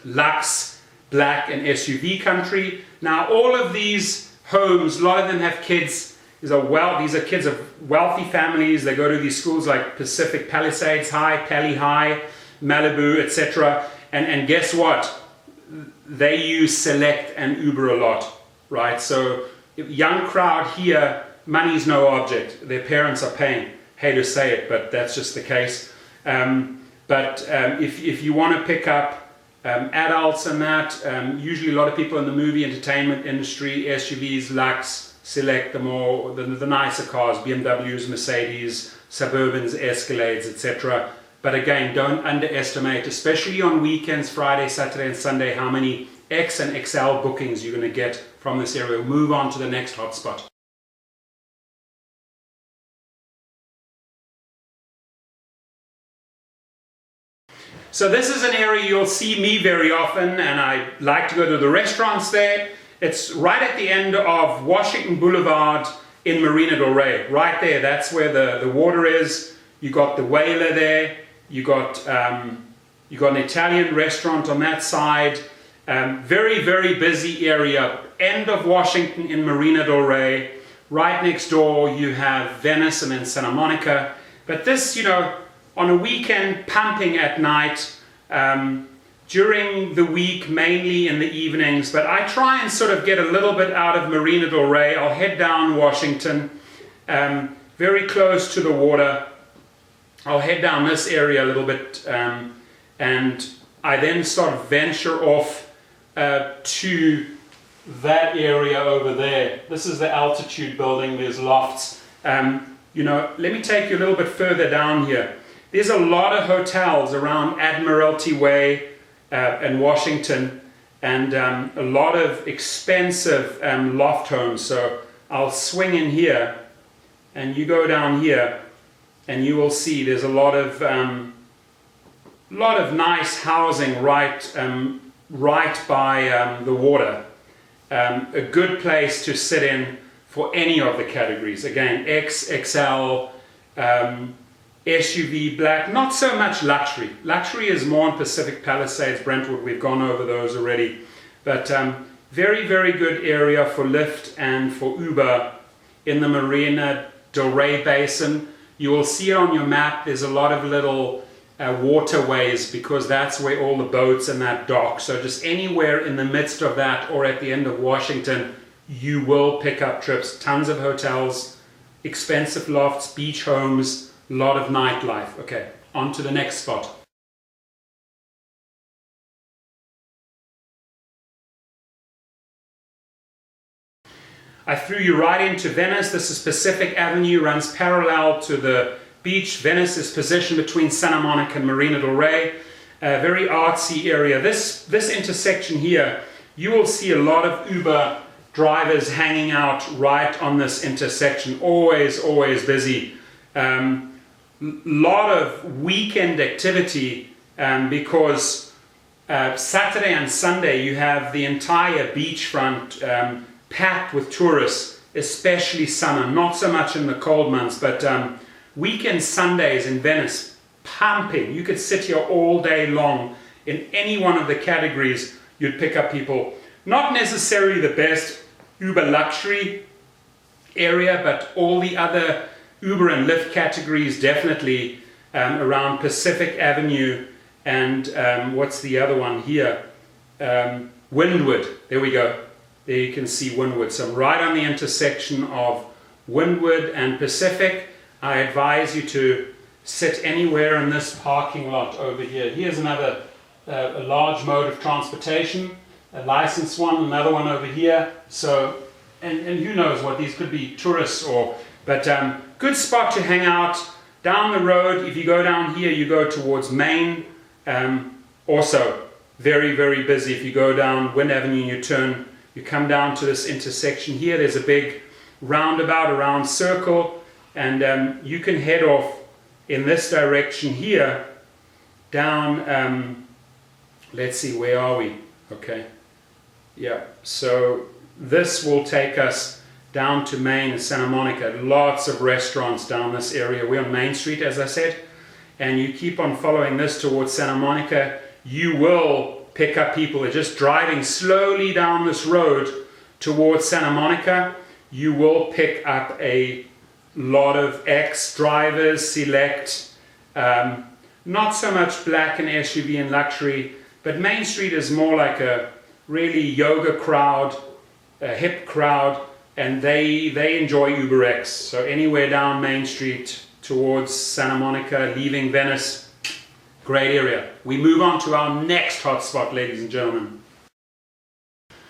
luxe, black and SUV country. Now, all of these homes, a lot of them have kids. These are kids of wealthy families. They go to these schools like Pacific Palisades High, Pali High, Malibu, etc. And guess what? They use Select and Uber a lot, right? So young crowd here, money's no object. Their parents are paying. Hate to say it, but that's just the case. If you want to pick up adults and that, usually a lot of people in the movie entertainment industry, SUVs, Lux, Select, the nicer cars, BMWs, Mercedes, Suburbans, Escalades, etc. But again, don't underestimate, especially on weekends, Friday, Saturday and Sunday, how many X and XL bookings you're going to get from this area. We'll move on to the next hotspot. So this is an area you'll see me very often, and I like to go to the restaurants there. It's right at the end of Washington Boulevard in Marina Del Rey. Right there, that's where the water is. You got the Whaler there. You got an Italian restaurant on that side. Very, very busy area. End of Washington in Marina Del Rey. Right next door you have Venice and then Santa Monica. But this, you know, on a weekend, pumping at night. During the week, mainly in the evenings. But I try and sort of get a little bit out of Marina Del Rey. I'll head down Washington, very close to the water. I'll head down this area a little bit, and I then sort of venture off to that area over there. This is the altitude building. There's lofts. You know, let me take you a little bit further down here. There's a lot of hotels around Admiralty Way and Washington, and a lot of expensive loft homes. So I'll swing in here, and you go down here, and you will see there's a lot of nice housing right by the water. A good place to sit in for any of the categories. Again, X, XL, SUV, black, not so much luxury. Luxury is more in Pacific Palisades, Brentwood. We've gone over those already. But very, very good area for Lyft and for Uber in the Marina Del Rey Basin. You will see it on your map. There's a lot of little waterways because that's where all the boats and that dock. So just anywhere in the midst of that or at the end of Washington, you will pick up trips. Tons of hotels, expensive lofts, beach homes, a lot of nightlife. Okay, on to the next spot. I threw you right into Venice. This is Pacific Avenue, runs parallel to the beach. Venice is positioned between Santa Monica and Marina Del Rey. A very artsy area. This intersection here, you will see a lot of Uber drivers hanging out right on this intersection. Always, always busy. Lot of weekend activity because Saturday and Sunday you have the entire beachfront packed with tourists, especially summer, not so much in the cold months, but weekend Sundays in Venice, pumping. You could sit here all day long. In any one of the categories, you'd pick up people. Not necessarily the best Uber luxury area, but all the other Uber and Lyft categories definitely around Pacific Avenue and what's the other one here? Windward. There we go. There you can see Windward. So I'm right on the intersection of Windward and Pacific. I advise you to sit anywhere in this parking lot over here. Here's another a large mode of transportation, a licensed one, another one over here. So, and who knows what these could be, tourists or, but good spot to hang out. Down the road, if you go down here, you go towards Main. Also very, very busy. If you go down Wind Avenue and you turn, you come down to this intersection here, there's a big roundabout, a round circle, and you can head off in this direction here, down, let's see, where are we? Okay, yeah, so this will take us down to Main and Santa Monica. Lots of restaurants down this area. We're on Main Street, as I said, and you keep on following this towards Santa Monica, you will pick up people. They're just driving slowly down this road towards Santa Monica. You will pick up a lot of ex-drivers, select, not so much black and SUV and luxury, but Main Street is more like a really yoga crowd, a hip crowd, and they enjoy UberX. So anywhere down Main Street towards Santa Monica, leaving Venice, great area. We move on to our next hotspot, ladies and gentlemen.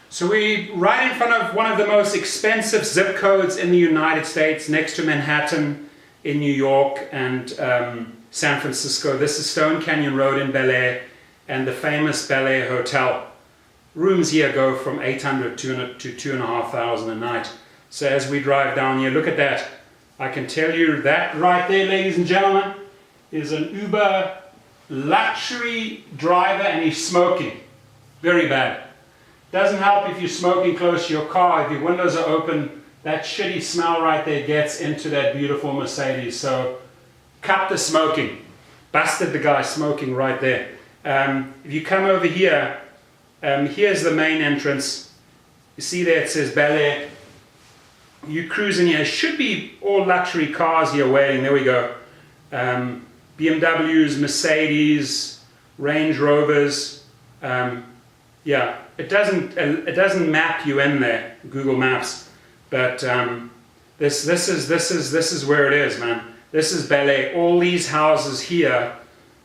So we're right in front of one of the most expensive zip codes in the United States, next to Manhattan. in New York and San Francisco. This is Stone Canyon Road in Bel Air and the famous Bel Air Hotel. Rooms here go from $800 to $2,500 a night. So as we drive down here, look at that. I can tell you that right there, ladies and gentlemen, is an Uber luxury driver, and he's smoking. Very bad. Doesn't help if you're smoking close to your car. If your windows are open, that shitty smell right there gets into that beautiful Mercedes. So cut the smoking. Busted the guy smoking right there. If you come over here, here's the main entrance. You see there it says Bel Air. You cruise in here. Should be all luxury cars here waiting. There we go. BMWs, Mercedes, Range Rovers. Yeah, it doesn't map you in there, Google Maps, but this is where it is, man. This is Bel Air. All these houses here,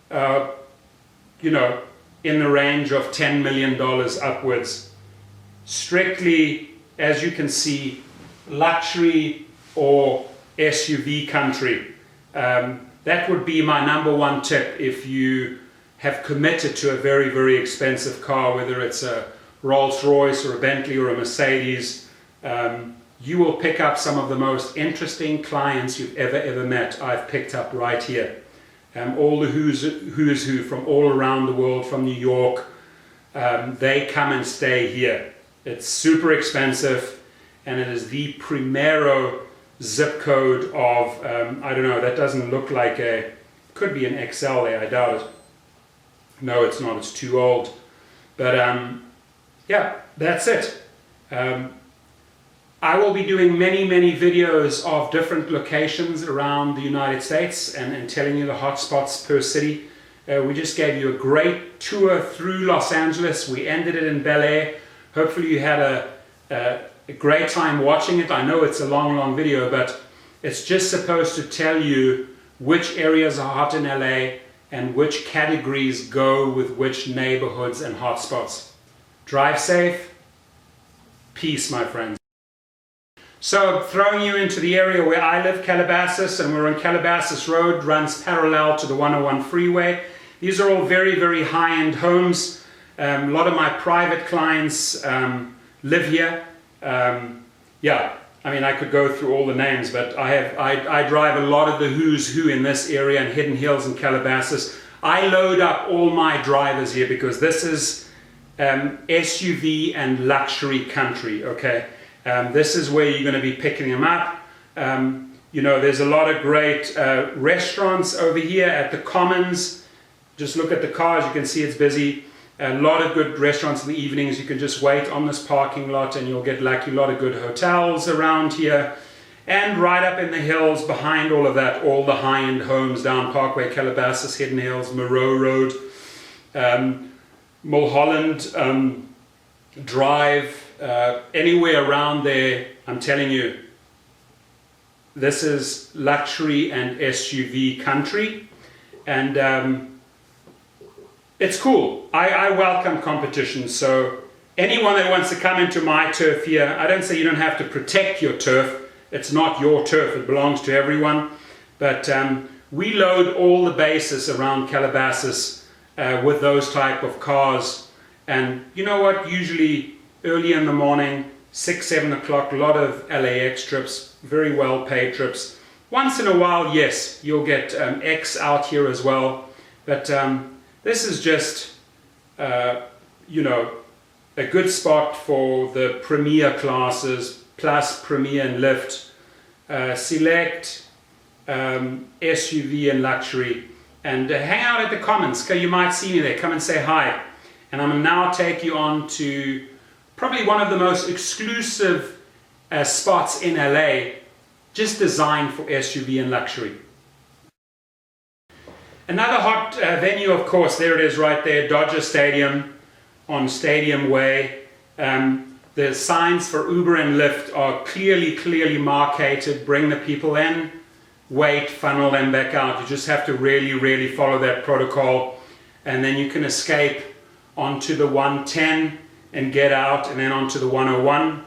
you know, in the range of $10 million upwards. Strictly, as you can see, luxury or SUV country. That would be my number one tip if you have committed to a very, very expensive car, whether it's a Rolls-Royce or a Bentley or a Mercedes. You will pick up some of the most interesting clients you've ever met. I've picked up right here. All the who's who from all around the world, from New York, they come and stay here. It's super expensive, and it is the primero zip code of, I don't know, that doesn't look like could be an XL there, I doubt it. No, it's not, it's too old. But yeah, that's it. I will be doing many videos of different locations around the United States and telling you the hotspots per city. We just gave you a great tour through Los Angeles. We ended it in Bel Air. Hopefully you had a great time watching it. I know it's a long video, but it's just supposed to tell you which areas are hot in LA and which categories go with which neighborhoods and hotspots. Drive safe. Peace, my friends. So throwing you into the area where I live, Calabasas, and we're on Calabasas Road, runs parallel to the 101 freeway. These are all very high-end homes. A lot of my private clients live here. Yeah, I mean, I could go through all the names, but I drive a lot of the who's who in this area in Hidden Hills and Calabasas. I load up all my drivers here because this is SUV and luxury country, okay? This is where you're going to be picking them up. You know, there's a lot of great restaurants over here at the Commons. Just look at the cars, you can see it's busy. A lot of good restaurants in the evenings. You can just wait on this parking lot and you'll get lucky. A lot of good hotels around here. And right up in the hills behind all of that, all the high-end homes down Parkway, Calabasas, Hidden Hills, Melrose Road, Mulholland Drive, anywhere around there. I'm telling you, this is luxury and SUV country. And it's cool. I welcome competition. So anyone that wants to come into my turf here, I don't say you don't have to protect your turf. It's not your turf. It belongs to everyone. But we load all the bases around Calabasas with those type of cars. And you know what? Usually early in the morning, 6, 7 o'clock, a lot of LAX trips, very well paid trips. Once in a while, yes, you'll get X out here as well. But this is just, you know, a good spot for the premier classes, plus Premier and Lyft, select, SUV and luxury. And hang out at the Commons. You might see me there. Come and say hi. And I'm going to now take you on to probably one of the most exclusive spots in LA, just designed for SUV and luxury. Another hot venue, of course, there it is right there, Dodger Stadium on Stadium Way. The signs for Uber and Lyft are clearly marketed. Bring the people in, wait, funnel them back out. You just have to really follow that protocol, and then you can escape onto the 110 and get out, and then onto the 101,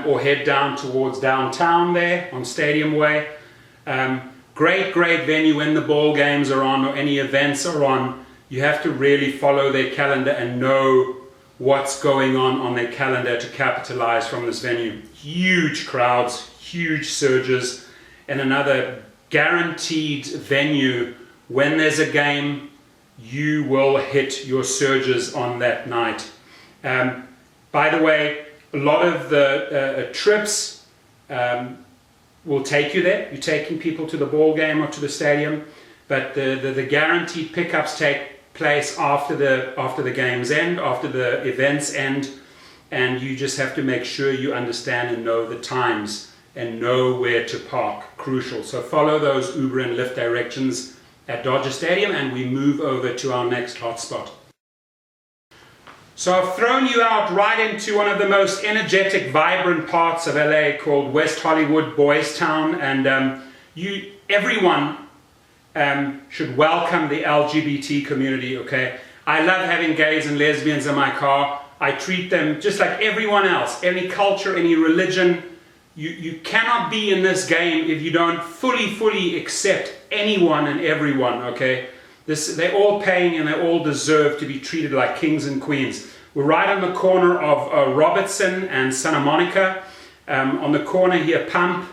or head down towards downtown there on Stadium Way. Great venue when the ball games are on or any events are on. You have to really follow their calendar and know what's going on their calendar to capitalize from this venue. Huge crowds, huge surges, and another guaranteed venue. When there's a game, you will hit your surges on that night. By the way, a lot of the trips will take you there. You're taking people to the ball game or to the stadium, but the guaranteed pickups take place after the games end, after the events end, and you just have to make sure you understand and know the times and know where to park. Crucial. So follow those Uber and Lyft directions at Dodger Stadium, and we move over to our next hotspot. So I've thrown you out right into one of the most energetic, vibrant parts of LA called West Hollywood, Boys Town, and everyone should welcome the LGBT community, okay? I love having gays and lesbians in my car. I treat them just like everyone else, any culture, any religion. You cannot be in this game if you don't fully accept anyone and everyone, okay? They're all paying and they all deserve to be treated like kings and queens. We're right on the corner of Robertson and Santa Monica. On the corner here, Pump.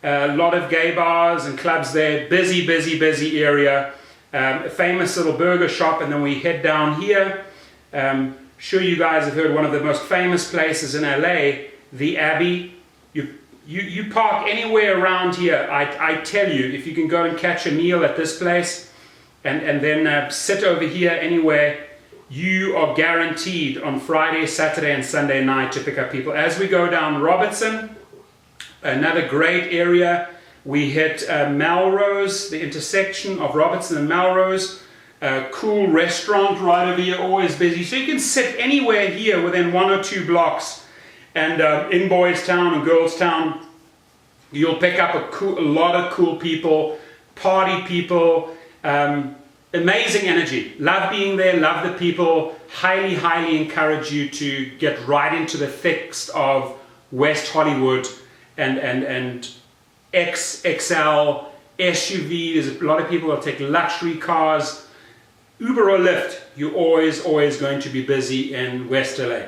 A lot of gay bars and clubs there. Busy area. A famous little burger shop, and then we head down here. Sure you guys have heard one of the most famous places in LA, the Abbey. You park anywhere around here. I tell you, if you can go and catch a meal at this place and then sit over here anywhere, you are guaranteed on Friday, Saturday and Sunday night to pick up people. As we go down Robertson, another great area, we hit Melrose, the intersection of Robertson and Melrose. Cool restaurant right over here, always busy. So you can sit anywhere here within 1 or 2 blocks. And in Boys Town and Girls Town, you'll pick up a lot of cool people, party people, amazing energy. Love being there, love the people. Highly encourage you to get right into the thickest of West Hollywood and XL, SUV. There's a lot of people that take luxury cars. Uber or Lyft, you're always going to be busy in West LA.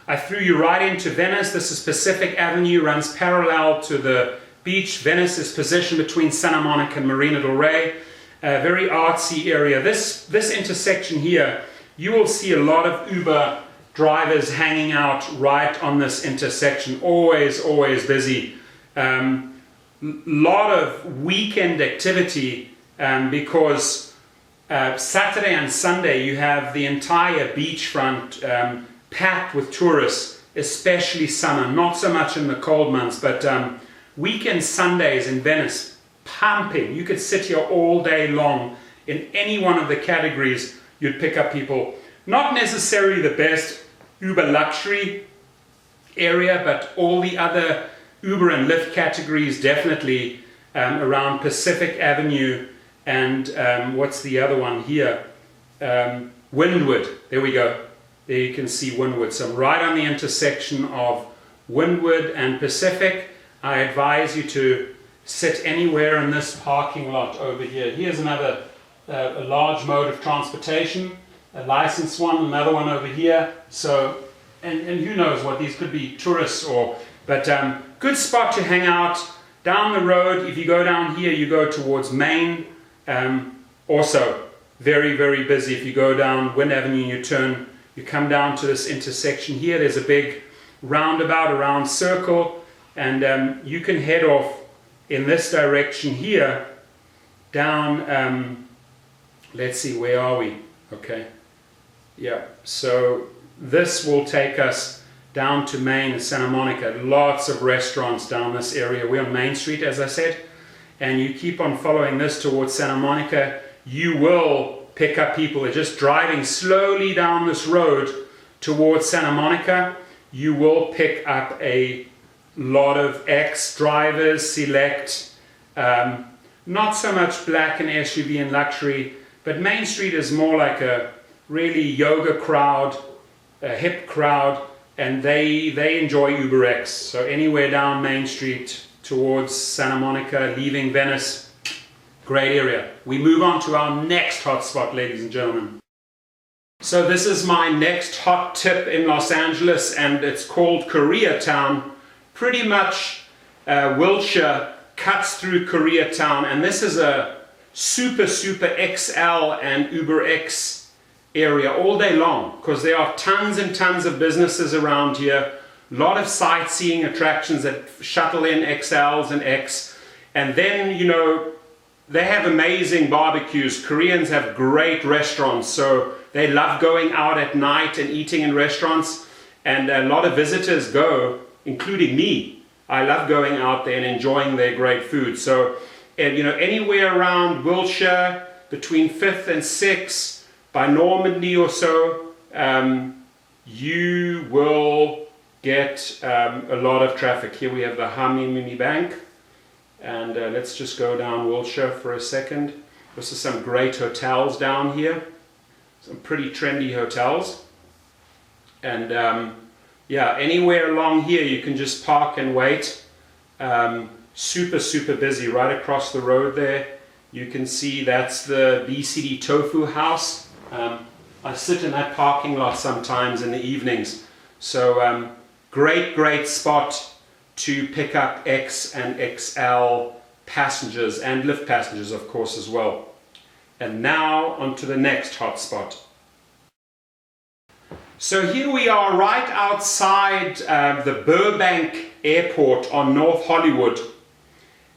I threw you right into Venice. This is Pacific Avenue, runs parallel to the beach. Venice is positioned between Santa Monica and Marina del Rey. A very artsy area. This intersection here, you will see a lot of Uber drivers hanging out right on this intersection. Always busy. Lot of weekend activity because Saturday and Sunday you have the entire beachfront packed with tourists, especially summer, not so much in the cold months, but weekend Sundays in Venice, pumping. You could sit here all day long. In any one of the categories, you'd pick up people. Not necessarily the best Uber luxury area, but all the other Uber and Lyft categories, definitely around Pacific Avenue and what's the other one here? Windward. There we go. There you can see Windward. So I'm right on the intersection of Windward and Pacific. I advise you to sit anywhere in this parking lot over here. Here's another a large mode of transportation, a licensed one, another one over here. So, and who knows what these could be, tourists but good spot to hang out. Down the road, if you go down here, you go towards Main. Also very busy. If you go down Wind Avenue, you come down to this intersection here. There's a big roundabout, a round circle, and you can head off in this direction here down. Let's see, where are we? Okay, yeah. So this will take us down to Main and Santa Monica. Lots of restaurants down this area. We're on Main Street, as I said, and you keep on following this towards Santa Monica, you will pick up people. They're just driving slowly down this road towards Santa Monica. You will pick up a lot of ex-drivers, select, not so much black and SUV and luxury, but Main Street is more like a really yoga crowd, a hip crowd, and they enjoy UberX. So anywhere down Main Street towards Santa Monica, leaving Venice. Great area. We move on to our next hotspot, ladies and gentlemen. So this is my next hot tip in Los Angeles, and it's called Koreatown. Pretty much Wilshire cuts through Koreatown, and this is a super XL and Uber X area all day long, because there are tons and tons of businesses around here, a lot of sightseeing attractions that shuttle in XLs and X, and then, you know, they have amazing barbecues. Koreans have great restaurants, so they love going out at night and eating in restaurants, and a lot of visitors go, including me. I love going out there and enjoying their great food. So, you know, anywhere around Wilshire, between 5th and 6th, by Normandy or so, you will get a lot of traffic. Here we have the Hamimimi Bank, and let's just go down Wilshire for a second. This is some great hotels down here, some pretty trendy hotels, and yeah, anywhere along here you can just park and wait. Super busy. Right across the road there you can see that's the BCD Tofu House. I sit in that parking lot sometimes in the evenings, so great spot to pick up X and XL passengers and Lyft passengers, of course, as well. And now on to the next hotspot. So here we are right outside the Burbank Airport on North Hollywood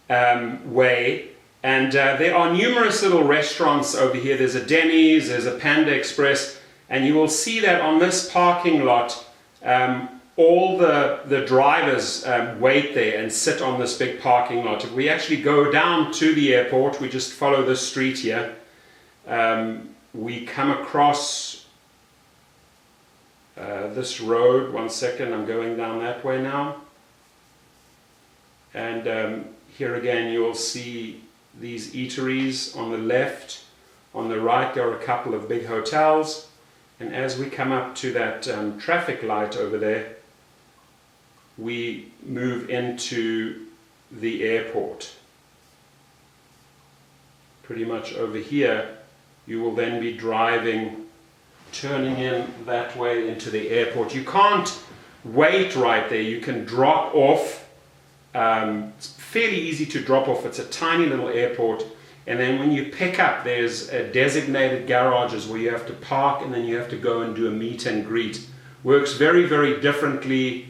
Way, and there are numerous little restaurants over here. There's a Denny's, there's a Panda Express, and you will see that on this parking lot all the drivers wait there and sit on this big parking lot. If we actually go down to the airport, we just follow this street here, we come across this road. One second, I'm going down that way now, and here again you'll see these eateries on the left. On the right there are a couple of big hotels, and as we come up to that traffic light over there, we move into the airport. Pretty much over here you will then be driving, turning in that way into the airport. You can't wait right there, you can drop off. It's fairly easy to drop off. It's a tiny little airport, and then when you pick up, there's designated garages where you have to park, and then you have to go and do a meet and greet. Works very differently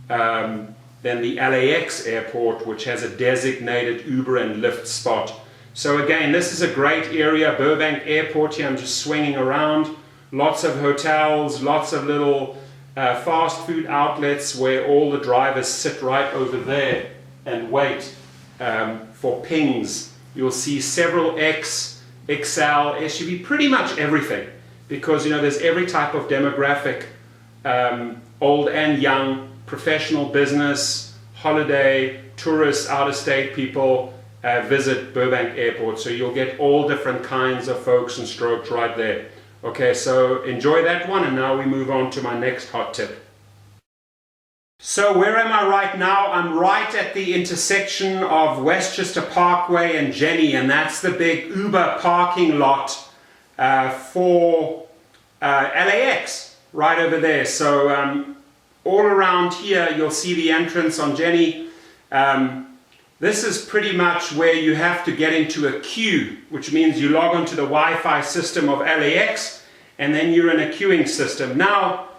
than the LAX airport, which has a designated Uber and Lyft spot. So again, this is a great area, Burbank Airport here. I'm just swinging around. Lots of hotels, lots of little fast food outlets where all the drivers sit right over there and wait for pings. You'll see several X, XL, SUV, pretty much everything, because you know there's every type of demographic, old and young, professional, business, holiday, tourists, out-of-state people visit Burbank Airport. So you'll get all different kinds of folks and strokes right there. Okay, so enjoy that one, and now we move on to my next hot tip. So where am I right now? I'm right at the intersection of Westchester Parkway and Jenny, and that's the big Uber parking lot for LAX, right over there. So all around here you'll see the entrance on Jenny. This is pretty much where you have to get into a queue, which means you log onto the Wi-Fi system of LAX, and then you're in a queuing system. Now,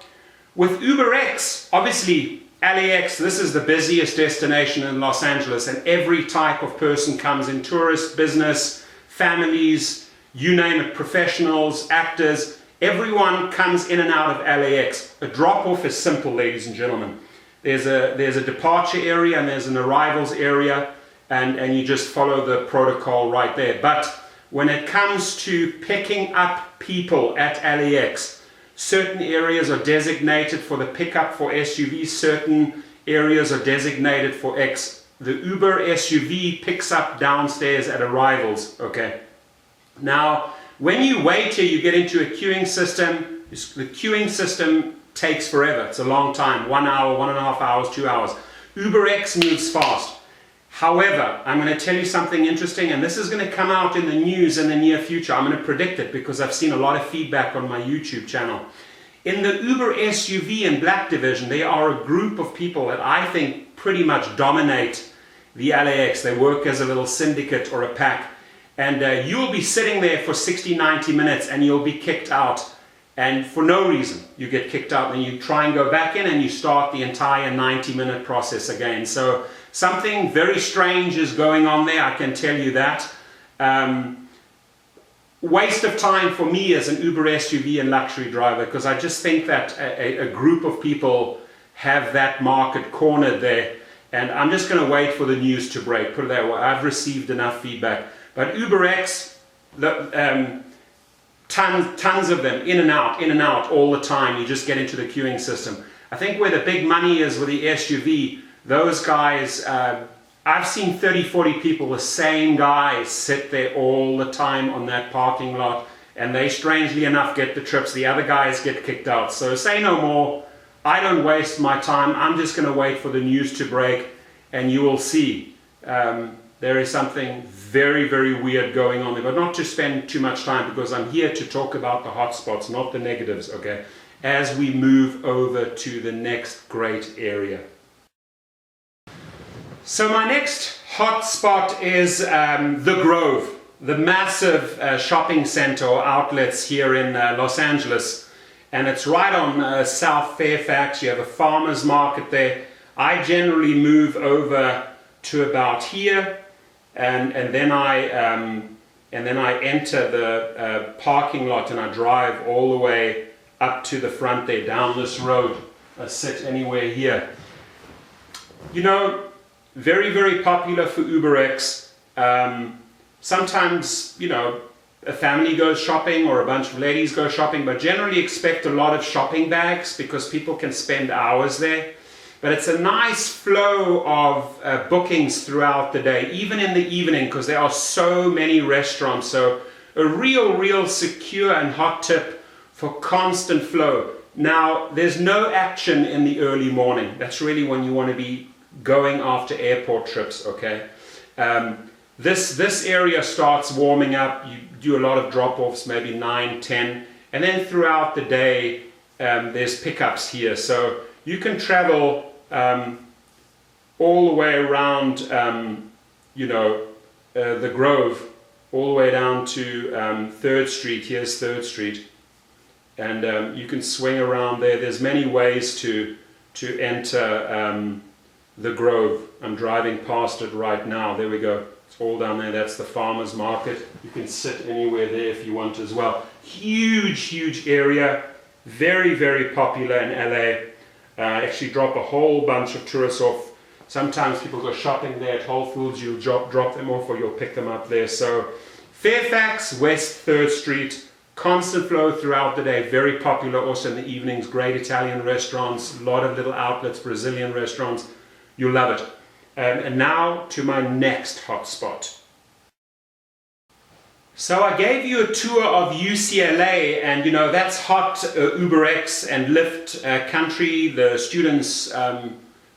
with UberX, obviously LAX, this is the busiest destination in Los Angeles, and every type of person comes in: tourist, business, families, you name it, professionals, actors, everyone comes in and out of LAX. A drop-off is simple, ladies and gentlemen. There's a departure area and there's an arrivals area, and you just follow the protocol right there. But when it comes to picking up people at LAX, certain areas are designated for the pickup for SUVs, certain areas are designated for X. The Uber SUV picks up downstairs at arrivals, okay? Now, when you wait here, you get into a queuing system. The queuing system takes forever. It's a long time, 1 hour, 1.5 hours, 2 hours. UberX moves fast. However, I'm going to tell you something interesting, and this is going to come out in the news in the near future. I'm going to predict it because I've seen a lot of feedback on my YouTube channel. In the Uber SUV and Black division, there are a group of people that I think pretty much dominate the LAX. They work as a little syndicate or a pack, and you'll be sitting there for 60, 90 minutes and you'll be kicked out, and for no reason you get kicked out, and you try and go back in and you start the entire 90-minute process again. So something very strange is going on there, I can tell you that. Waste of time for me as an Uber SUV and luxury driver, because I just think that a group of people have that market cornered there, and I'm just going to wait for the news to break, put it that way. I've received enough feedback. But UberX, tons of them, in and out all the time. You just get into the queuing system. I think where the big money is with the SUV, those guys, I've seen 30, 40 people, the same guys, sit there all the time on that parking lot, and they strangely enough get the trips. The other guys get kicked out. So say no more. I don't waste my time. I'm just going to wait for the news to break, and you will see. There is something very, very weird going on there, but not to spend too much time, because I'm here to talk about the hotspots, not the negatives, okay, as we move over to the next great area. So my next hotspot is the Grove, the massive shopping center or outlets here in Los Angeles, and it's right on South Fairfax. You have a farmer's market there. I generally move over to about here, and then I enter the parking lot, and I drive all the way up to the front there, down this road. I sit anywhere here. You know, very, very popular for UberX. Sometimes, you know, a family goes shopping or a bunch of ladies go shopping, but generally expect a lot of shopping bags because people can spend hours there. But it's a nice flow of bookings throughout the day, even in the evening, because there are so many restaurants. So a real secure and hot tip for constant flow. Now, there's no action in the early morning. That's really when you want to be going after airport trips, okay? This area starts warming up. You do a lot of drop-offs, maybe 9, 10, and then throughout the day there's pickups here. So you can travel all the way around, you know, the Grove, all the way down to 3rd Street. Here's 3rd Street. And you can swing around there. There's many ways to enter the Grove. I'm driving past it right now. There we go. It's all down there. That's the farmer's market. You can sit anywhere there if you want as well. Huge area. Very, very popular in LA. Actually drop a whole bunch of tourists off. Sometimes people go shopping there at Whole Foods. You'll drop them off, or you'll pick them up there. So Fairfax, West 3rd Street. Constant flow throughout the day, very popular also in the evenings. Great Italian restaurants, a lot of little outlets, Brazilian restaurants. You'll love it. And now to my next hotspot. So I gave you a tour of UCLA, and you know that's hot UberX and Lyft country. The students,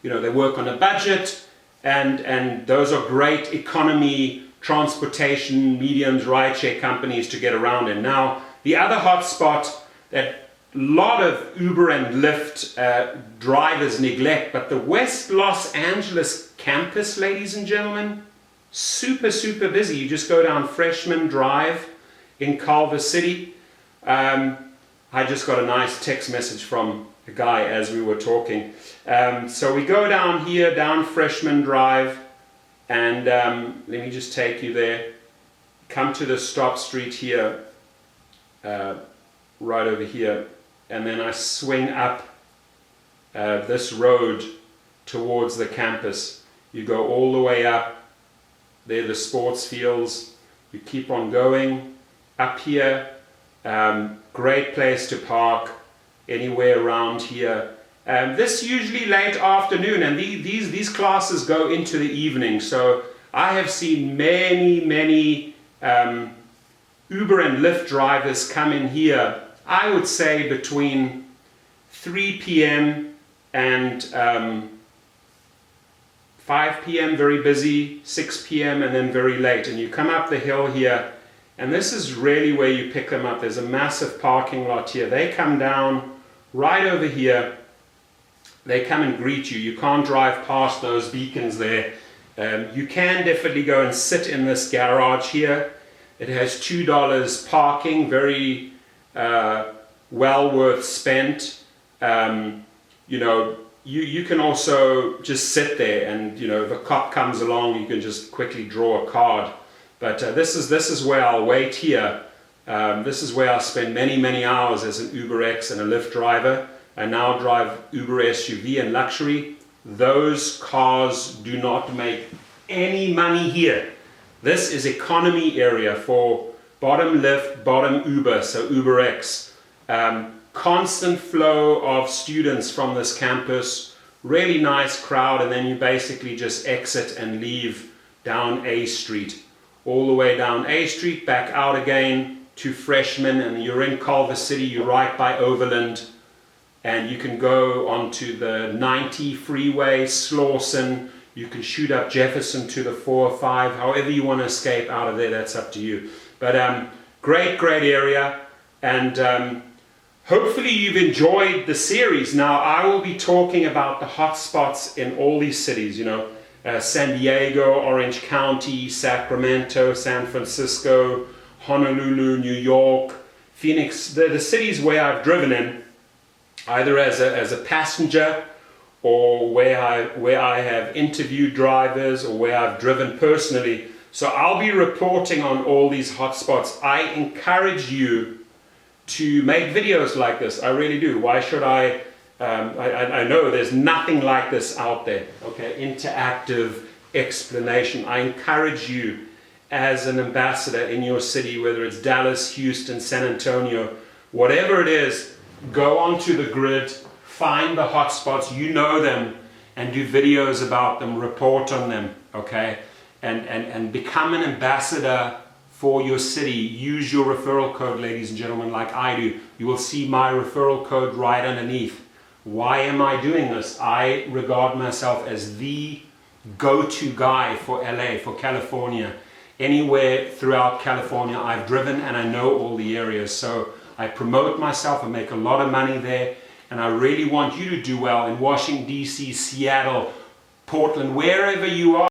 you know, they work on a budget, and those are great economy transportation mediums, rideshare companies to get around in. Now, the other hotspot that a lot of Uber and Lyft drivers neglect, but the West Los Angeles campus, ladies and gentlemen, super busy. You just go down Freshman Drive in Culver City. I just got a nice text message from a guy as we were talking. So we go down here, down Freshman Drive, and let me just take you there. Come to the stop street here, right over here, and then I swing up this road towards the campus. You go all the way up. There are the sports fields. You keep on going up here. Great place to park anywhere around here. This usually late afternoon, and these classes go into the evening. So I have seen many Uber and Lyft drivers come in here, I would say between 3 p.m. and 5 p.m. very busy, 6 p.m. and then very late. And you come up the hill here, and this is really where you pick them up. There's a massive parking lot here. They come down right over here. They come and greet you. You can't drive past those beacons there. You can definitely go and sit in this garage here. It has $2 parking, very well worth spent. You know, you can also just sit there, and you know, if a cop comes along, you can just quickly draw a card. But this is where I'll wait here. This is where I spend many hours as an UberX and a Lyft driver. I now drive Uber SUV and luxury. Those cars do not make any money here. This is economy area for bottom Lyft, bottom Uber, so UberX. Constant flow of students from this campus, really nice crowd, and then you basically just exit and leave down A Street. All the way down A Street, back out again to Freshman, and you're in Culver City, you're right by Overland, and you can go onto the 90 freeway, Slauson, you can shoot up Jefferson to the 405, however you want to escape out of there, that's up to you. But great area, and hopefully you've enjoyed the series. Now I will be talking about the hot spots in all these cities, you know, San Diego, Orange County, Sacramento, San Francisco, Honolulu, New York, Phoenix, the cities where I've driven in, either as a passenger or where I have interviewed drivers or where I've driven personally. So I'll be reporting on all these hot spots. I encourage you to make videos like this. I really do. Why should I know there's nothing like this out there. Okay, interactive explanation. I encourage you as an ambassador in your city, whether it's Dallas, Houston, San Antonio, whatever it is, go onto the grid, find the hotspots, you know them, and do videos about them, report on them, okay? And become an ambassador for your city. Use your referral code, ladies and gentlemen, like I do. You will see my referral code right underneath. Why am I doing this? I regard myself as the go-to guy for LA, for California. Anywhere throughout California I've driven, and I know all the areas. So I promote myself, I make a lot of money there, and I really want you to do well in Washington, D.C., Seattle, Portland, wherever you are.